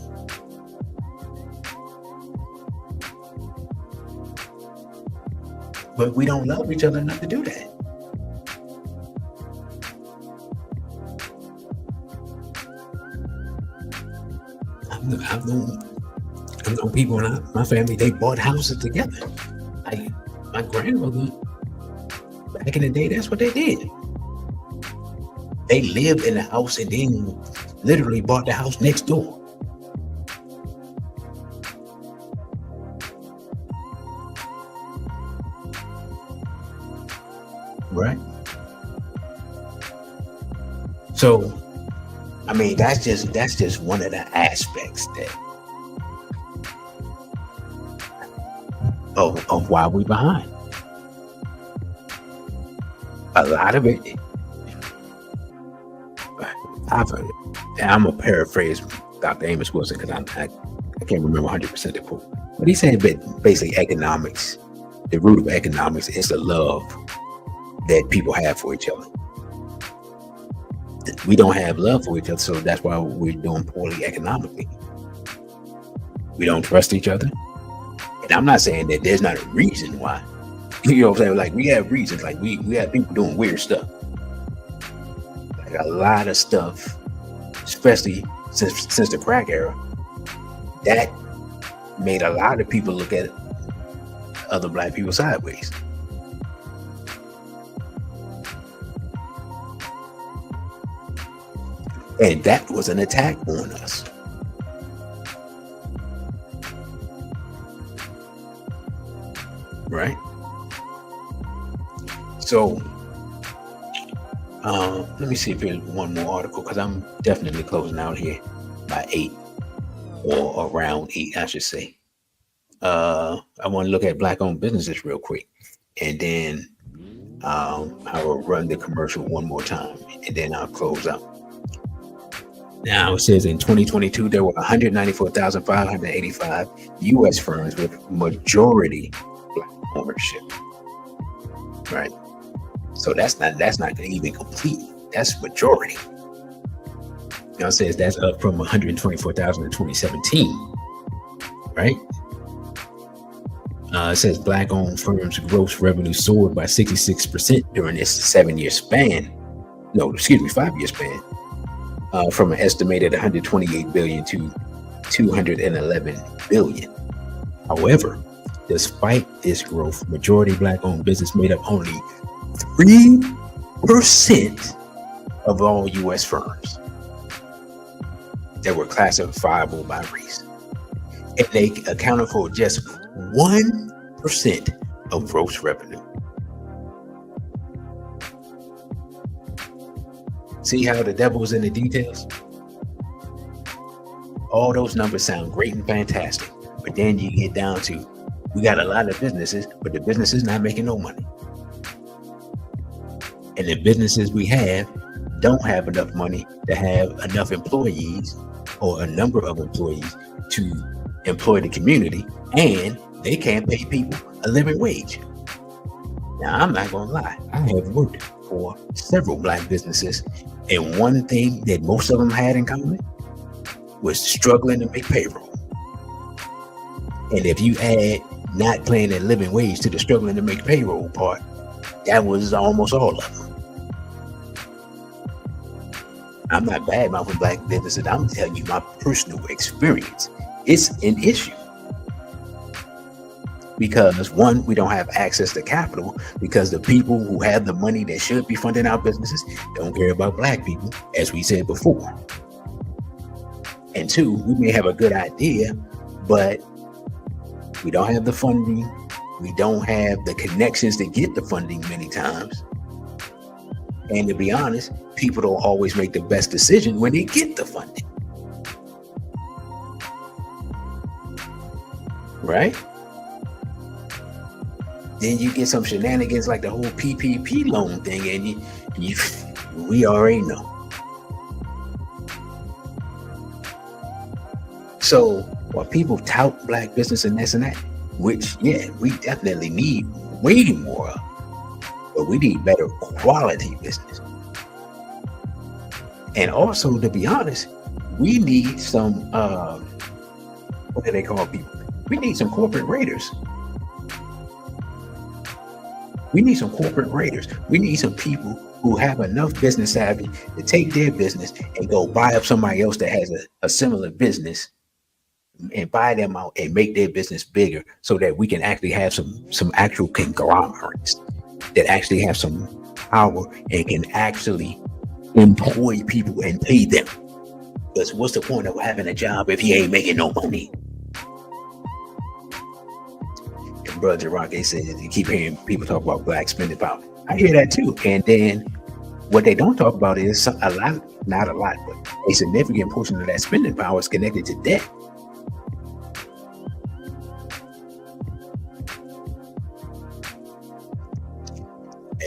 But we don't love each other enough to do that. I've known people in my family, they bought houses together. Like my grandmother, back in the day, that's what they did. They lived in the house and then literally bought the house next door. Right? So, I mean, that's just one of the aspects of why we're behind. A lot of it, I'm gonna paraphrase Dr. Amos Wilson because I can't remember 100% the quote, but he said that basically economics, the root of economics is the love that people have for each other. We don't have love for each other, so that's why we're doing poorly economically. We don't trust each other, and I'm not saying that there's not a reason why. You know what I'm saying? Like we have reasons, like we have people doing weird stuff. A lot of stuff, especially since the crack era, that made a lot of people look at other black people sideways. And that was an attack on us. Right? So let me see if there's one more article, because I'm definitely closing out here by 8 or around 8, I should say. I want to look at black-owned businesses real quick, and then I will run the commercial one more time, and then I'll close out. Now it says in 2022 there were 194,585 U.S. firms with majority black ownership. Right. So that's not even complete. That's majority. Now it says that's up from 124,000 in 2017. Right? It says black-owned firms' gross revenue soared by 66% during this 5-year span. From an estimated 128 billion to 211 billion. However, Despite its growth, majority black-owned business made up only 3% of all U.S. firms that were classifiable by race. And they accounted for just 1% of gross revenue. See how the devil's in the details? All those numbers sound great and fantastic, but then you get down to, we got a lot of businesses, but the business is not making no money. And the businesses we have don't have enough money to have enough employees or a number of employees to employ the community, and they can't pay people a living wage. Now, I'm not gonna lie, I have worked for several black businesses, and one thing that most of them had in common was struggling to make payroll. And if you add not paying a living wage to the struggling to make payroll part, that was almost all of them. I'm not bad mouthing black businesses. I'm telling you my personal experience. It's an issue. Because one, we don't have access to capital, because the people who have the money that should be funding our businesses don't care about black people, as we said before. And two, we may have a good idea, but we don't have the funding. We don't have the connections to get the funding many times. And to be honest, people don't always make the best decision when they get the funding. Right? Then you get some shenanigans like the whole PPP loan thing, and we already know. So while people tout black business and this and that, which, yeah, we definitely need way more of, but we need better quality business. And also, to be honest, we need some, what do they call people? We need some corporate raiders. We need some corporate raiders. We need some people who have enough business savvy to take their business and go buy up somebody else that has a similar business and buy them out and make their business bigger, so that we can actually have some actual conglomerates that actually have some power and can actually employ people and pay them. Because what's the point of having a job if you ain't making no money? And Brother Rocket says, you keep hearing people talk about black spending power. I hear that too. And then what they don't talk about is a lot, not a lot, but a significant portion of that spending power is connected to debt.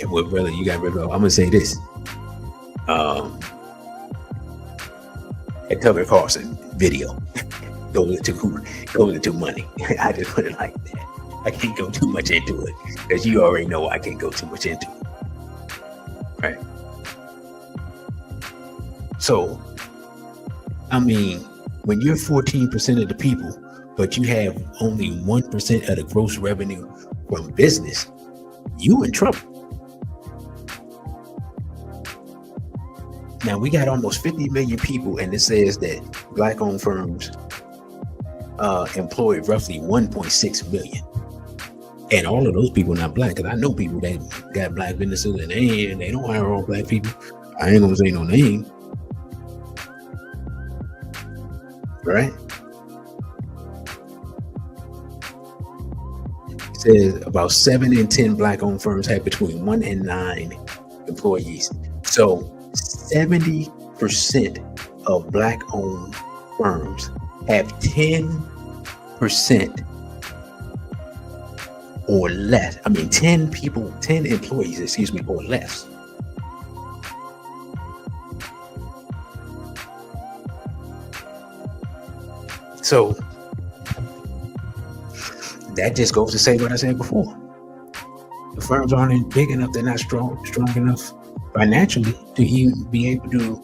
And what, brother, you got rid of? I'm gonna say this. That Tucker Carlson video goes into money. I just put it like that. I can't go too much into it because you already know I can't go too much into it. Right. So, I mean, when you're 14% of the people, but you have only 1% of the gross revenue from business, you in trouble. Now, we got almost 50 million people, and it says that black-owned firms employ roughly 1.6 million. And all of those people not black, because I know people that got black businesses and they don't hire all black people. I ain't gonna say no name. Right? It says about 7 in 10 black-owned firms have between 1 and 9 employees. So 70% of black-owned firms have 10% or less. I mean, 10 employees, or less. So that just goes to say what I said before. The firms aren't big enough, they're not strong enough financially to even be able to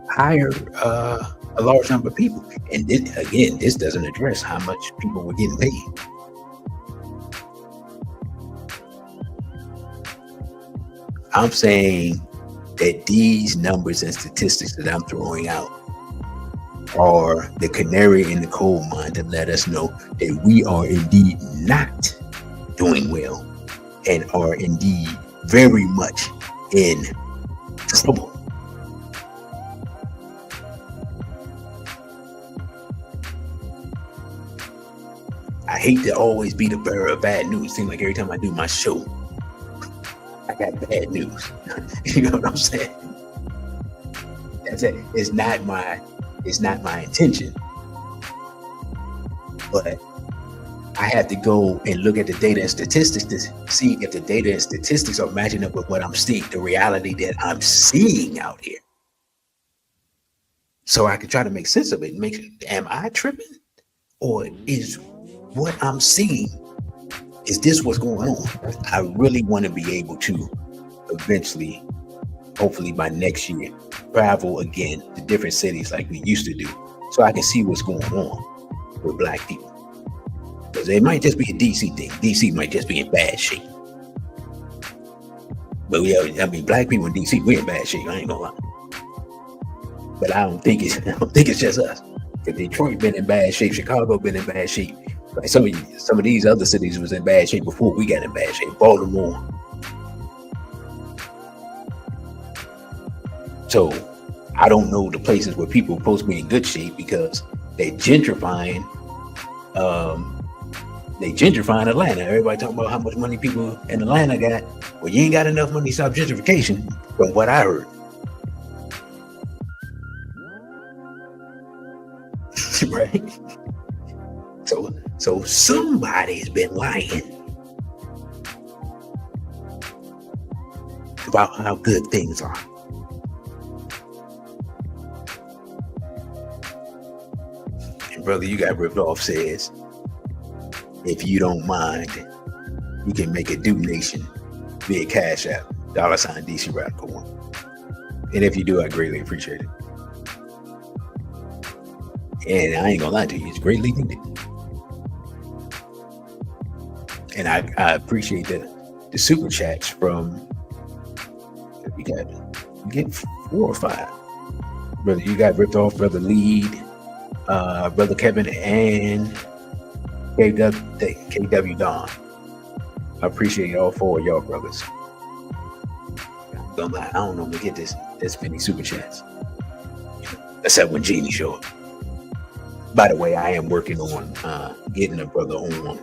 hire a large number of people. And this doesn't address how much people were getting paid. I'm saying that these numbers and statistics that I'm throwing out are the canary in the coal mine to let us know that we are indeed not doing well and are indeed very much in trouble. I hate to always be the bearer of bad news. It seems like every time I do my show, I got bad news. You know what I'm saying? That's it. It's not my intention. But I have to go and look at the data and statistics to see if the data and statistics are matching up with what I'm seeing, the reality that I'm seeing out here. So I can try to make sense of it. Am I tripping? Or is what I'm seeing, is this what's going on? I really want to be able to eventually, hopefully by next year, travel again to different cities like we used to do, so I can see what's going on with black people. Because it might just be a DC thing. DC might just be in bad shape. But black people in DC, we're in bad shape. I ain't gonna lie. But I don't think it's just us. Because Detroit been in bad shape, Chicago been in bad shape. Like some of these other cities was in bad shape before we got in bad shape. Baltimore. So I don't know the places where people are supposed to be in good shape because they're gentrifying. They gentrifying Atlanta. Everybody talking about how much money people in Atlanta got. Well, you ain't got enough money to stop gentrification, from what I heard. Right? So somebody's been lying about how good things are. And brother, you got ripped off says, if you don't mind, you can make a donation via Cashapp, $ DC Radical 1. And if you do, I greatly appreciate it. And I ain't gonna lie to you, it's greatly needed. And I appreciate the super chats from, you get 4 or 5. Brother, you got ripped off, Brother Lead, Brother Kevin, and KW Don. I appreciate all 4 of y'all brothers. I don't normally get this many super chats. Except when Genie show up. By the way, I am working on getting a brother on.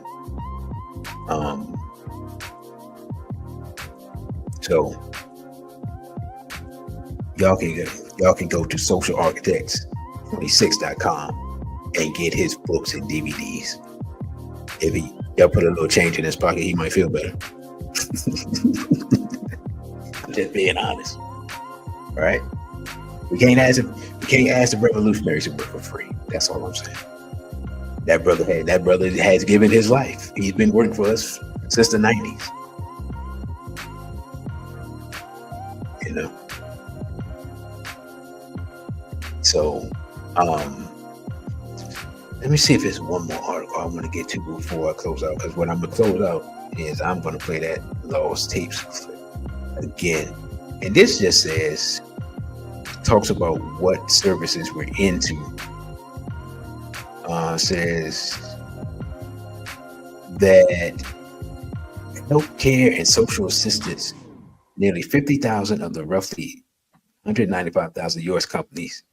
So y'all can go to socialarchitects26.com and get his books and DVDs. If y'all put a little change in his pocket, he might feel better. I'm just being honest. All right? We can't ask the revolutionaries to work for free. That's all I'm saying. That brother has given his life. He's been working for us since the 90s. You know. So, let me see if there's one more article I want to get to before I close out. Because what I'm gonna close out is I'm gonna play that Lost Tapes clip again, and this just talks about what services we're into. Says that healthcare and social assistance, nearly 50,000 of the roughly 195,000 U.S. companies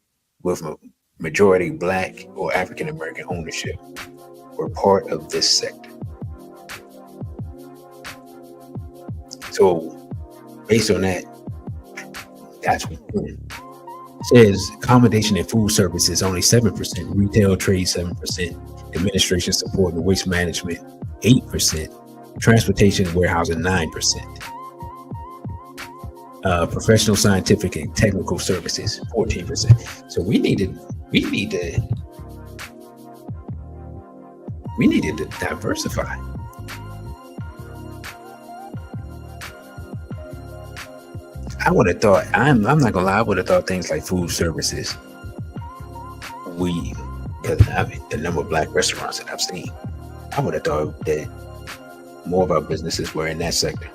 with a majority Black or African American ownership were part of this sector. So, based on that, that's what says accommodation and food services only 7%, retail trade 7%, administration support and waste management 8%, transportation and warehousing 9%, professional, scientific, and technical services 14%. So we needed to diversify. I would have thought, I'm not gonna lie, I would have thought things like food services, because the number of Black restaurants that I've seen, I would have thought that more of our businesses were in that sector.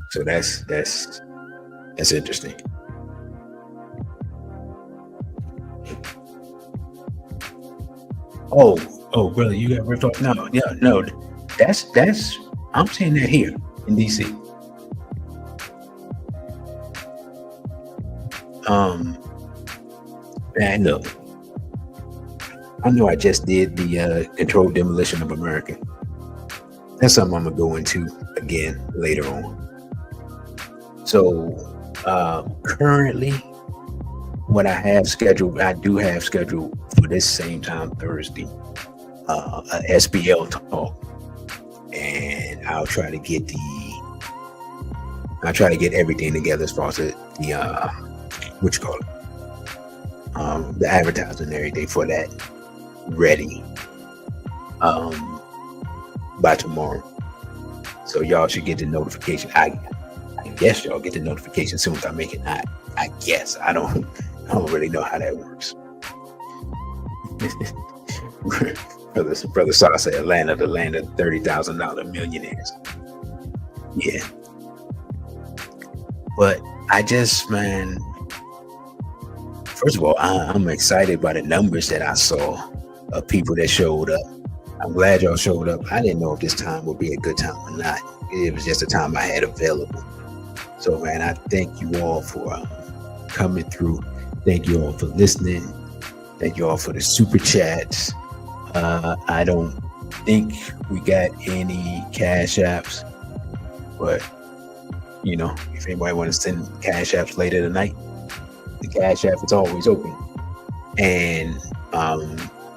So that's interesting. Oh, brother, you got ripped off. No, yeah, no, that's. I'm saying that here in DC. Man, look, I know I just did the controlled demolition of America. That's something I'm gonna go into again later on. So currently, what I do have scheduled for this same time Thursday, a SBL talk, and I'll try to get everything together as far as the what you call it, the advertising and everything for that ready by tomorrow. So y'all should get the notification. I guess y'all get the notification as soon as I make it. I guess I don't really know how that works. Brother Saw said Atlanta, the land of $30,000 millionaires. Yeah. But I just, man, first of all, I'm excited by the numbers that I saw of people that showed up. I'm glad y'all showed up. I didn't know if this time would be a good time or not. It was just a time I had available. So, man, I thank you all for coming through. Thank you all for listening. Thank you all for the super chats. I don't think we got any cash apps, but you know, if anybody wants to send cash apps later tonight, the cash app is always open. And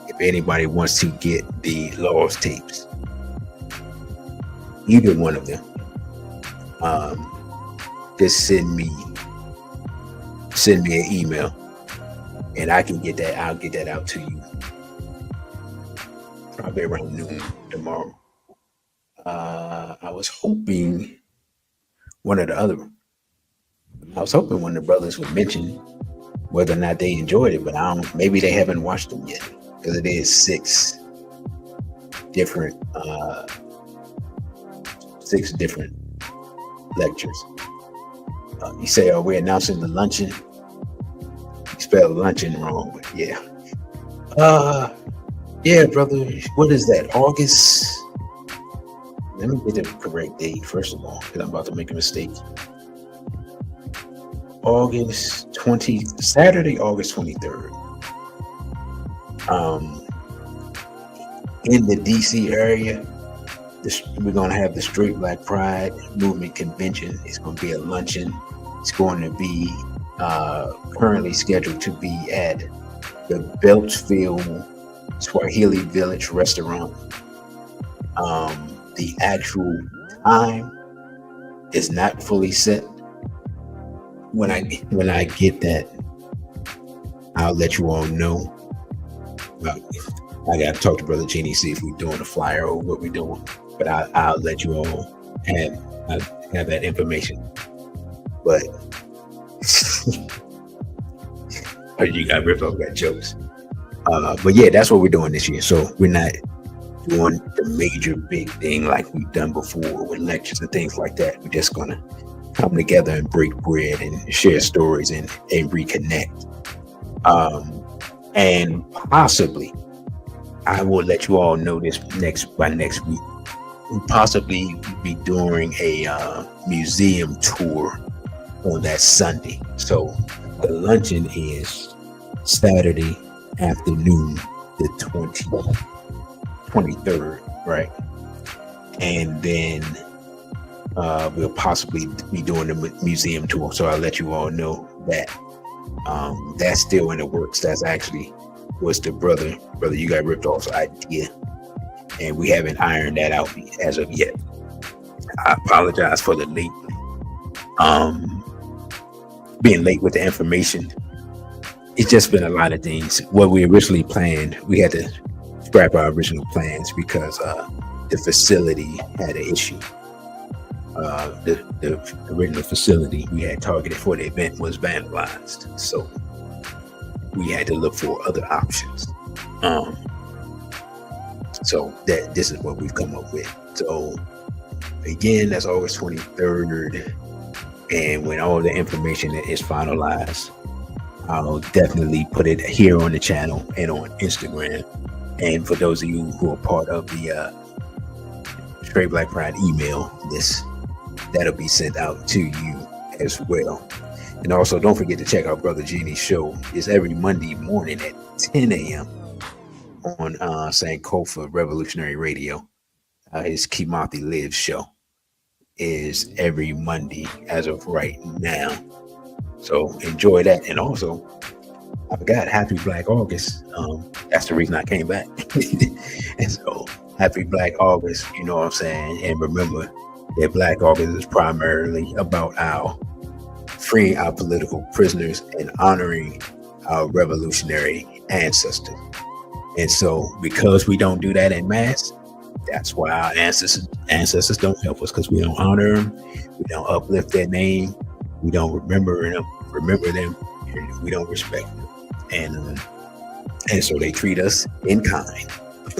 if anybody wants to get the lost tapes, either one of them, just send me an email and I can get that. I'll get that out to you probably around noon tomorrow. I was hoping one of the brothers would mention whether or not they enjoyed it, but maybe they haven't watched them yet, because it is 6 different lectures. You say, we're announcing the luncheon. You spelled luncheon wrong, but yeah. Yeah, brother. What is that? August? Let me get the correct date first of all, because I'm about to make a mistake. Saturday, August 23rd. In the DC area, we're going to have the Straight Black Pride Movement Convention. It's going to be a luncheon. It's going to be currently scheduled to be at the Beltsville Swahili Village restaurant. The actual time is not fully set. When I get that, I'll let you all know. I got to talk to Brother Genie, see if we're doing a flyer or what we're doing. But I'll let you all have that information. But you got ripped off that jokes. But yeah, that's what we're doing this year. So we're not doing the major big thing like we've done before with lectures and things like that. We're just gonna come together and break bread and share stories and reconnect. And possibly, I will let you all know this by next week. We'll possibly be doing a museum tour on that Sunday. So the luncheon is Saturday afternoon, the 23rd, right? And then we'll possibly be doing the museum tour. So I'll let you all know that. That's still in the works. That's actually was the brother you got ripped off's idea, and we haven't ironed that out as of yet. I apologize for the late being late with the information. It's just been a lot of things. What we originally planned, we had to scrap our original plans because the facility had an issue. The original facility we had targeted for the event was vandalized, so we had to look for other options. So this is what we've come up with. So again, that's August 23rd, and when all the information is finalized, I'll definitely put it here on the channel and on Instagram, And for those of you who are part of the Straight Black Pride email list, that'll be sent out to you as well. And also, don't forget to check out Brother Genie's show. It's every Monday morning at 10 a.m. on Sankofa Revolutionary Radio. His Kimathi Live show is every Monday as of right now. So enjoy that. And also, I forgot, happy Black August. That's the reason I came back. And so happy Black August, you know what I'm saying? And remember that Black August is primarily about freeing our political prisoners and honoring our revolutionary ancestors. And so because we don't do that en masse, that's why our ancestors don't help us, because we don't honor them, we don't uplift their name, we don't remember them, and we don't respect them. And so they treat us in kind.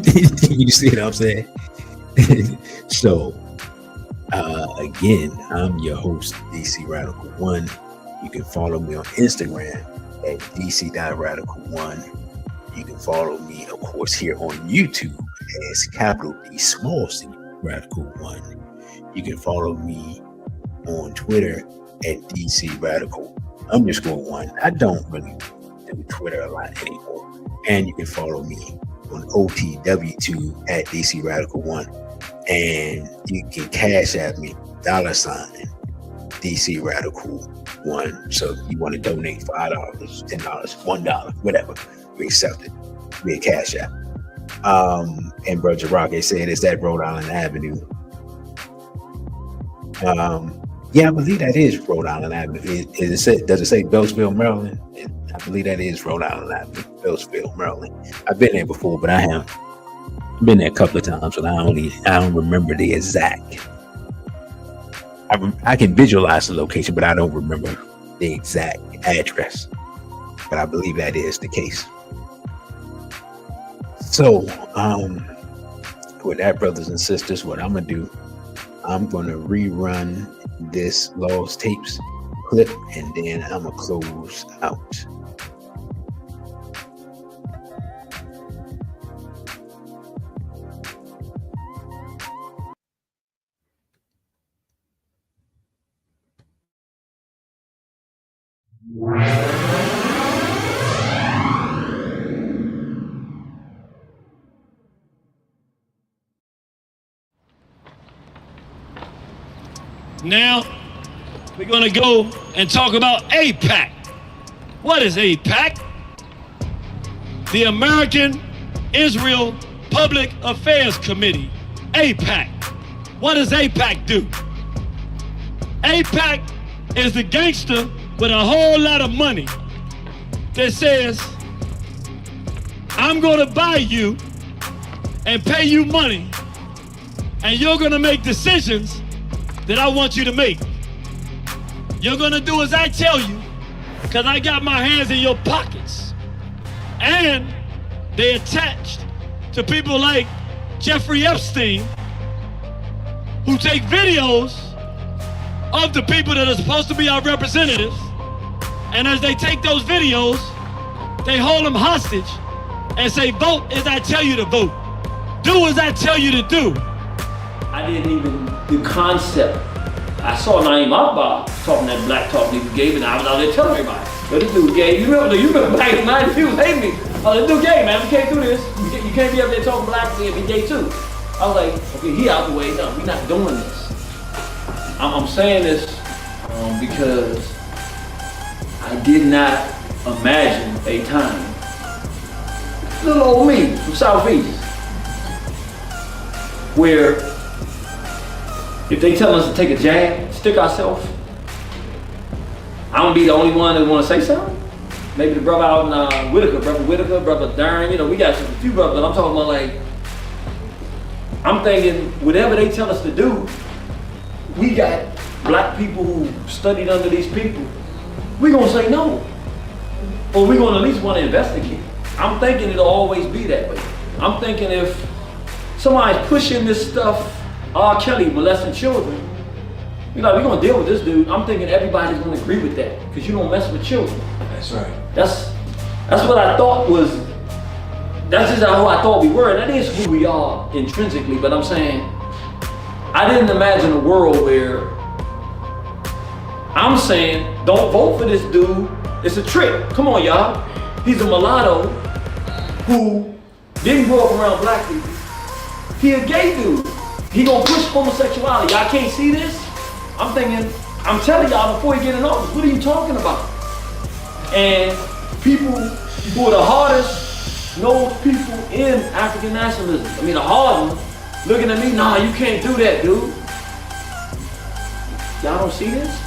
You see what I'm saying? So again, I'm your host, DC Radical One. You can follow me on Instagram at dc.radical1. You can follow me, of course, here on YouTube as capital D small C Radical One. You can follow me on Twitter at DC Radical _1. I don't really do Twitter a lot anymore. And you can follow me on OTW2 at DC Radical One. And you can cash at me $, DC Radical One. So if you want to donate $5, $10, $1, whatever, we accept it via Cash App. And Brother Rocket said, is that Rhode Island Avenue? Yeah, I believe that is Rhode Island Avenue. Does it say Beltsville, Maryland? I believe that is Rhode Island Avenue, Beltsville, Maryland. I've been there before, but I haven't been there a couple of times, but I don't remember the exact. I can visualize the location, but I don't remember the exact address. But I believe that is the case. So, with that, brothers and sisters, what I'm gonna do, I'm gonna rerun this Lost Tapes clip, and then I'm gonna close out. Now, we're going to go and talk about AIPAC. What is AIPAC? The American Israel Public Affairs Committee. AIPAC. What does AIPAC do? AIPAC is the gangster with a whole lot of money that says, I'm going to buy you and pay you money, and you're going to make decisions that I want you to make. You're gonna do as I tell you, because I got my hands in your pockets. And they attached to people like Jeffrey Epstein, who take videos of the people that are supposed to be our representatives, and as they take those videos, they hold them hostage and say, vote as I tell you to vote. Do as I tell you to do. I didn't even, the concept. I saw Naeem Akbar talking that black talk nigga gave, and I was out there telling everybody, but this dude gay. You remember back in the 90s, he was hating me. Oh, this dude gay, man, we can't do this. You can't be up there talking black and be gay too. I was like, okay, he out the way, no, we're not doing this. I'm saying this because I did not imagine a time, little old me from Southeast, where if they tell us to take a jab, stick ourselves, I'm gonna be the only one that wanna say something? Maybe the brother out in Whitaker, brother Darren, we got a few brothers, but I'm talking about like, I'm thinking whatever they tell us to do, we got black people who studied under these people, we gonna say no. Or we gonna at least wanna investigate. I'm thinking it'll always be that way. I'm thinking if somebody's pushing this stuff, R. Kelly molesting children, we're gonna deal with this dude. I'm thinking everybody's gonna agree with that, because you don't mess with children. That's right. That's what I thought was that's just how I thought we were, and that is who we are intrinsically, but I'm saying, I didn't imagine a world where I'm saying, don't vote for this dude. It's a trick. Come on, y'all. He's a mulatto who didn't grow up around black people. He a gay dude. He gonna push homosexuality. Y'all can't see this? I'm thinking, I'm telling y'all before he get in office, what are you talking about? And people who are the hardest nosed people in African nationalism, I mean the hard ones, looking at me, nah, you can't do that, dude. Y'all don't see this?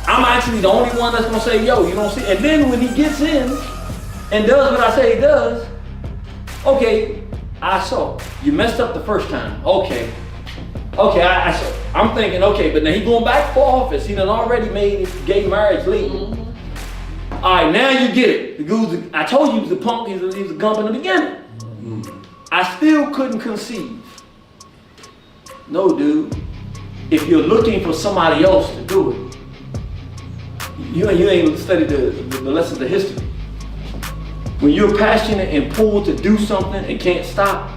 I'm actually the only one that's gonna say, yo, you don't see. And then when he gets in and does what I say he does, okay, I saw. You messed up the first time. Okay, I saw. I'm thinking, okay, but now he going back for office. He done already made gay marriage legal. All right, now you get it. The dude, I told you he was a punk, he was a gump in the beginning. I still couldn't conceive. No, dude. If you're looking for somebody else to do it, you ain't studied the lessons of history. When you're passionate and pulled to do something and can't stop,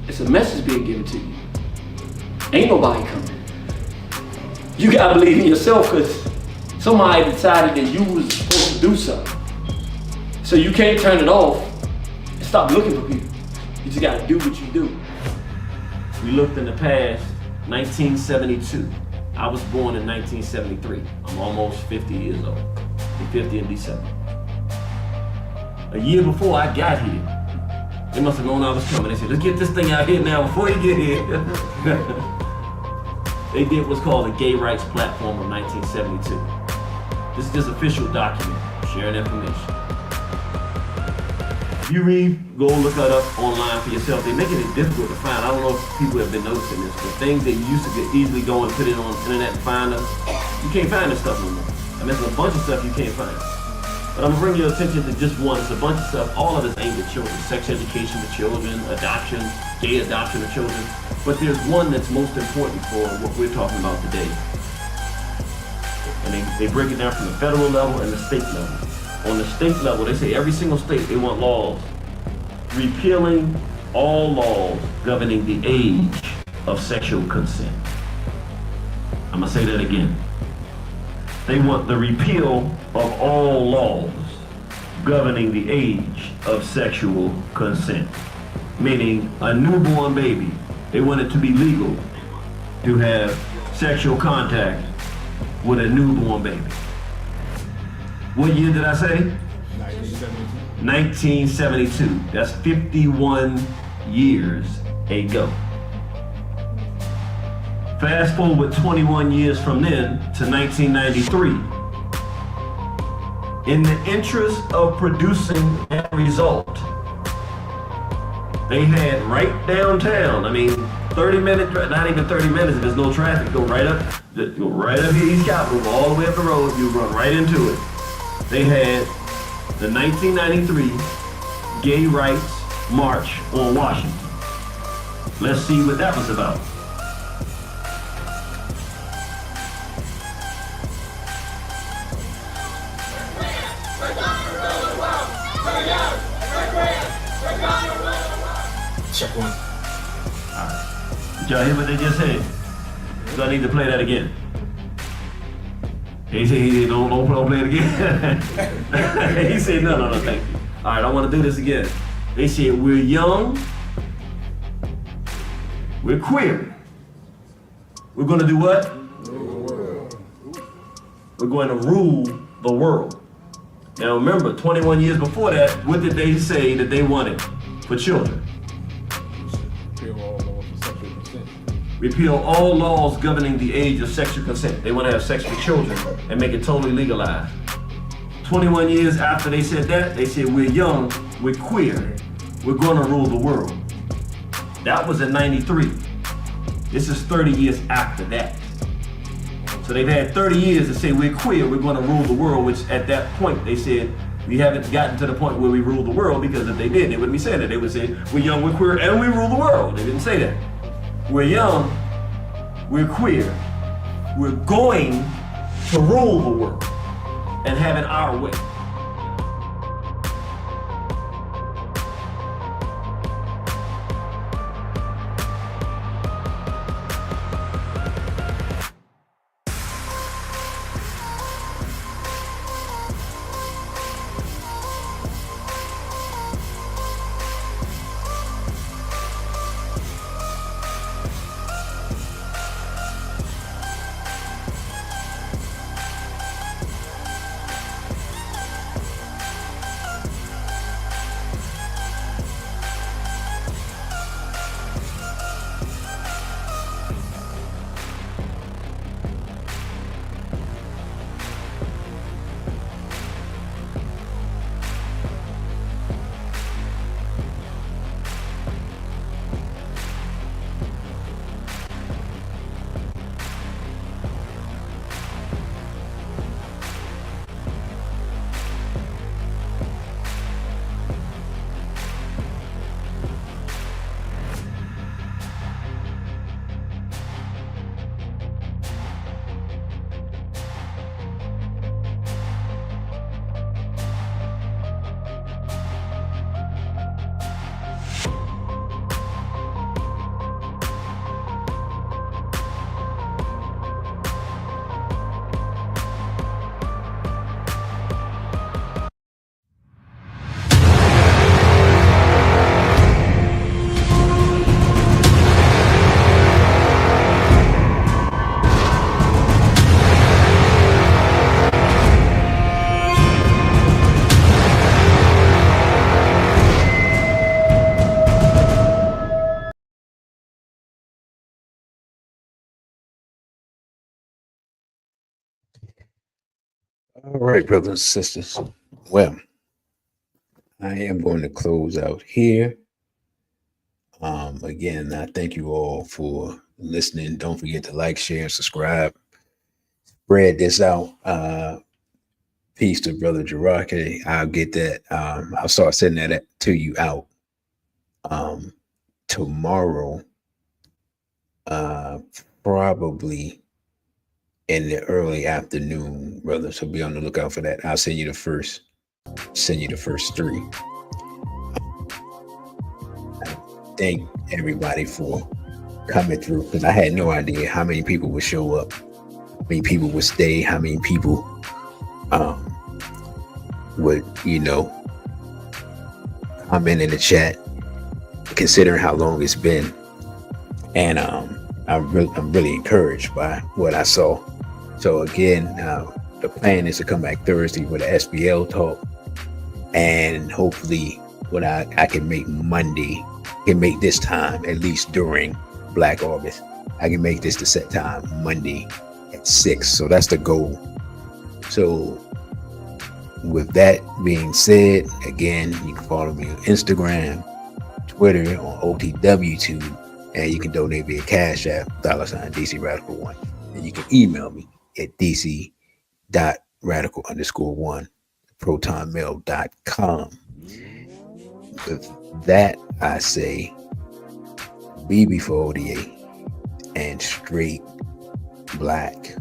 it's a message being given to you. Ain't nobody coming. You gotta believe in yourself, because somebody decided that you was supposed to do something. So you can't turn it off and stop looking for people. You just gotta do what you do. We looked in the past, 1972. I was born in 1973. I'm almost 50 years old. I'm 50 in December. A year before I got here, they must have known I was coming. They said, let's get this thing out here now before you get here. They did what's called the Gay Rights Platform of 1972. This is just official document, sharing information. If you read, go look that up online for yourself. They're making it difficult to find. I don't know if people have been noticing this, but things that you used to get easily go and put it on the internet and find them, you can't find this stuff no more. I mean, there's a bunch of stuff you can't find. But I'm gonna bring your attention to just one. It's a bunch of stuff, all of it's aimed at children. Sex education for children, adoption, gay adoption of children. But there's one that's most important for what we're talking about today. And they break it down from the federal level and the state level. On the state level, they say every single state, they want laws repealing all laws governing the age of sexual consent. I'm gonna say that again. They want the repeal of all laws governing the age of sexual consent. Meaning a newborn baby, they want it to be legal to have sexual contact with a newborn baby. What year did I say? 1972. That's 51 years ago. Fast forward 21 years from then to 1993. In the interest of producing that result, they had right downtown, 30 minutes, not even 30 minutes if there's no traffic, go right up here, East Capitol, all the way up the road, you run right into it. They had the 1993 Gay Rights March on Washington. Let's see what that was about. Check one. All right. Did y'all hear what they just said? So I need to play that again. He said, don't play it again. He said, no, thank you. All right, I want to do this again. They said, we're young, we're queer. We're going to do what? We're going to rule the world. Now remember, 21 years before that, what did they say that they wanted for children? Repeal all laws governing the age of sexual consent. They want to have sex with children and make it totally legalized. 21 years after they said that, they said we're young, we're queer, we're going to rule the world. That was in 93. This is 30 years after that. So they've had 30 years to say we're queer, we're going to rule the world, which at that point they said we haven't gotten to the point where we rule the world, because if they did, they wouldn't be saying that. They would say we're young, we're queer, and we rule the world. They didn't say that. We're young, we're queer, we're going to rule the world and have it our way. All right, brothers and sisters. Well, I am going to close out here. Again, I thank you all for listening. Don't forget to like, share, and subscribe. Spread this out. Peace to Brother Jarake. I'll get that. I'll start sending that to you out tomorrow. Probably in the early afternoon, brother. So be on the lookout for that. I'll send you the first three. I thank everybody for coming through, because I had no idea how many people would show up, how many people would stay, how many people would, comment in the chat, considering how long it's been. And I'm really encouraged by what I saw. So again, the plan is to come back Thursday with an SBL talk, and hopefully what I can make Monday, can make this time, at least during Black August, I can make this the set time Monday at 6. So that's the goal. So with that being said, again, you can follow me on Instagram, Twitter, on OTW2, and you can donate via Cash App, $DC Radical 1. And you can email me at dc.radical_1, protonmail.com. With that, I say, be before ODA and straight black.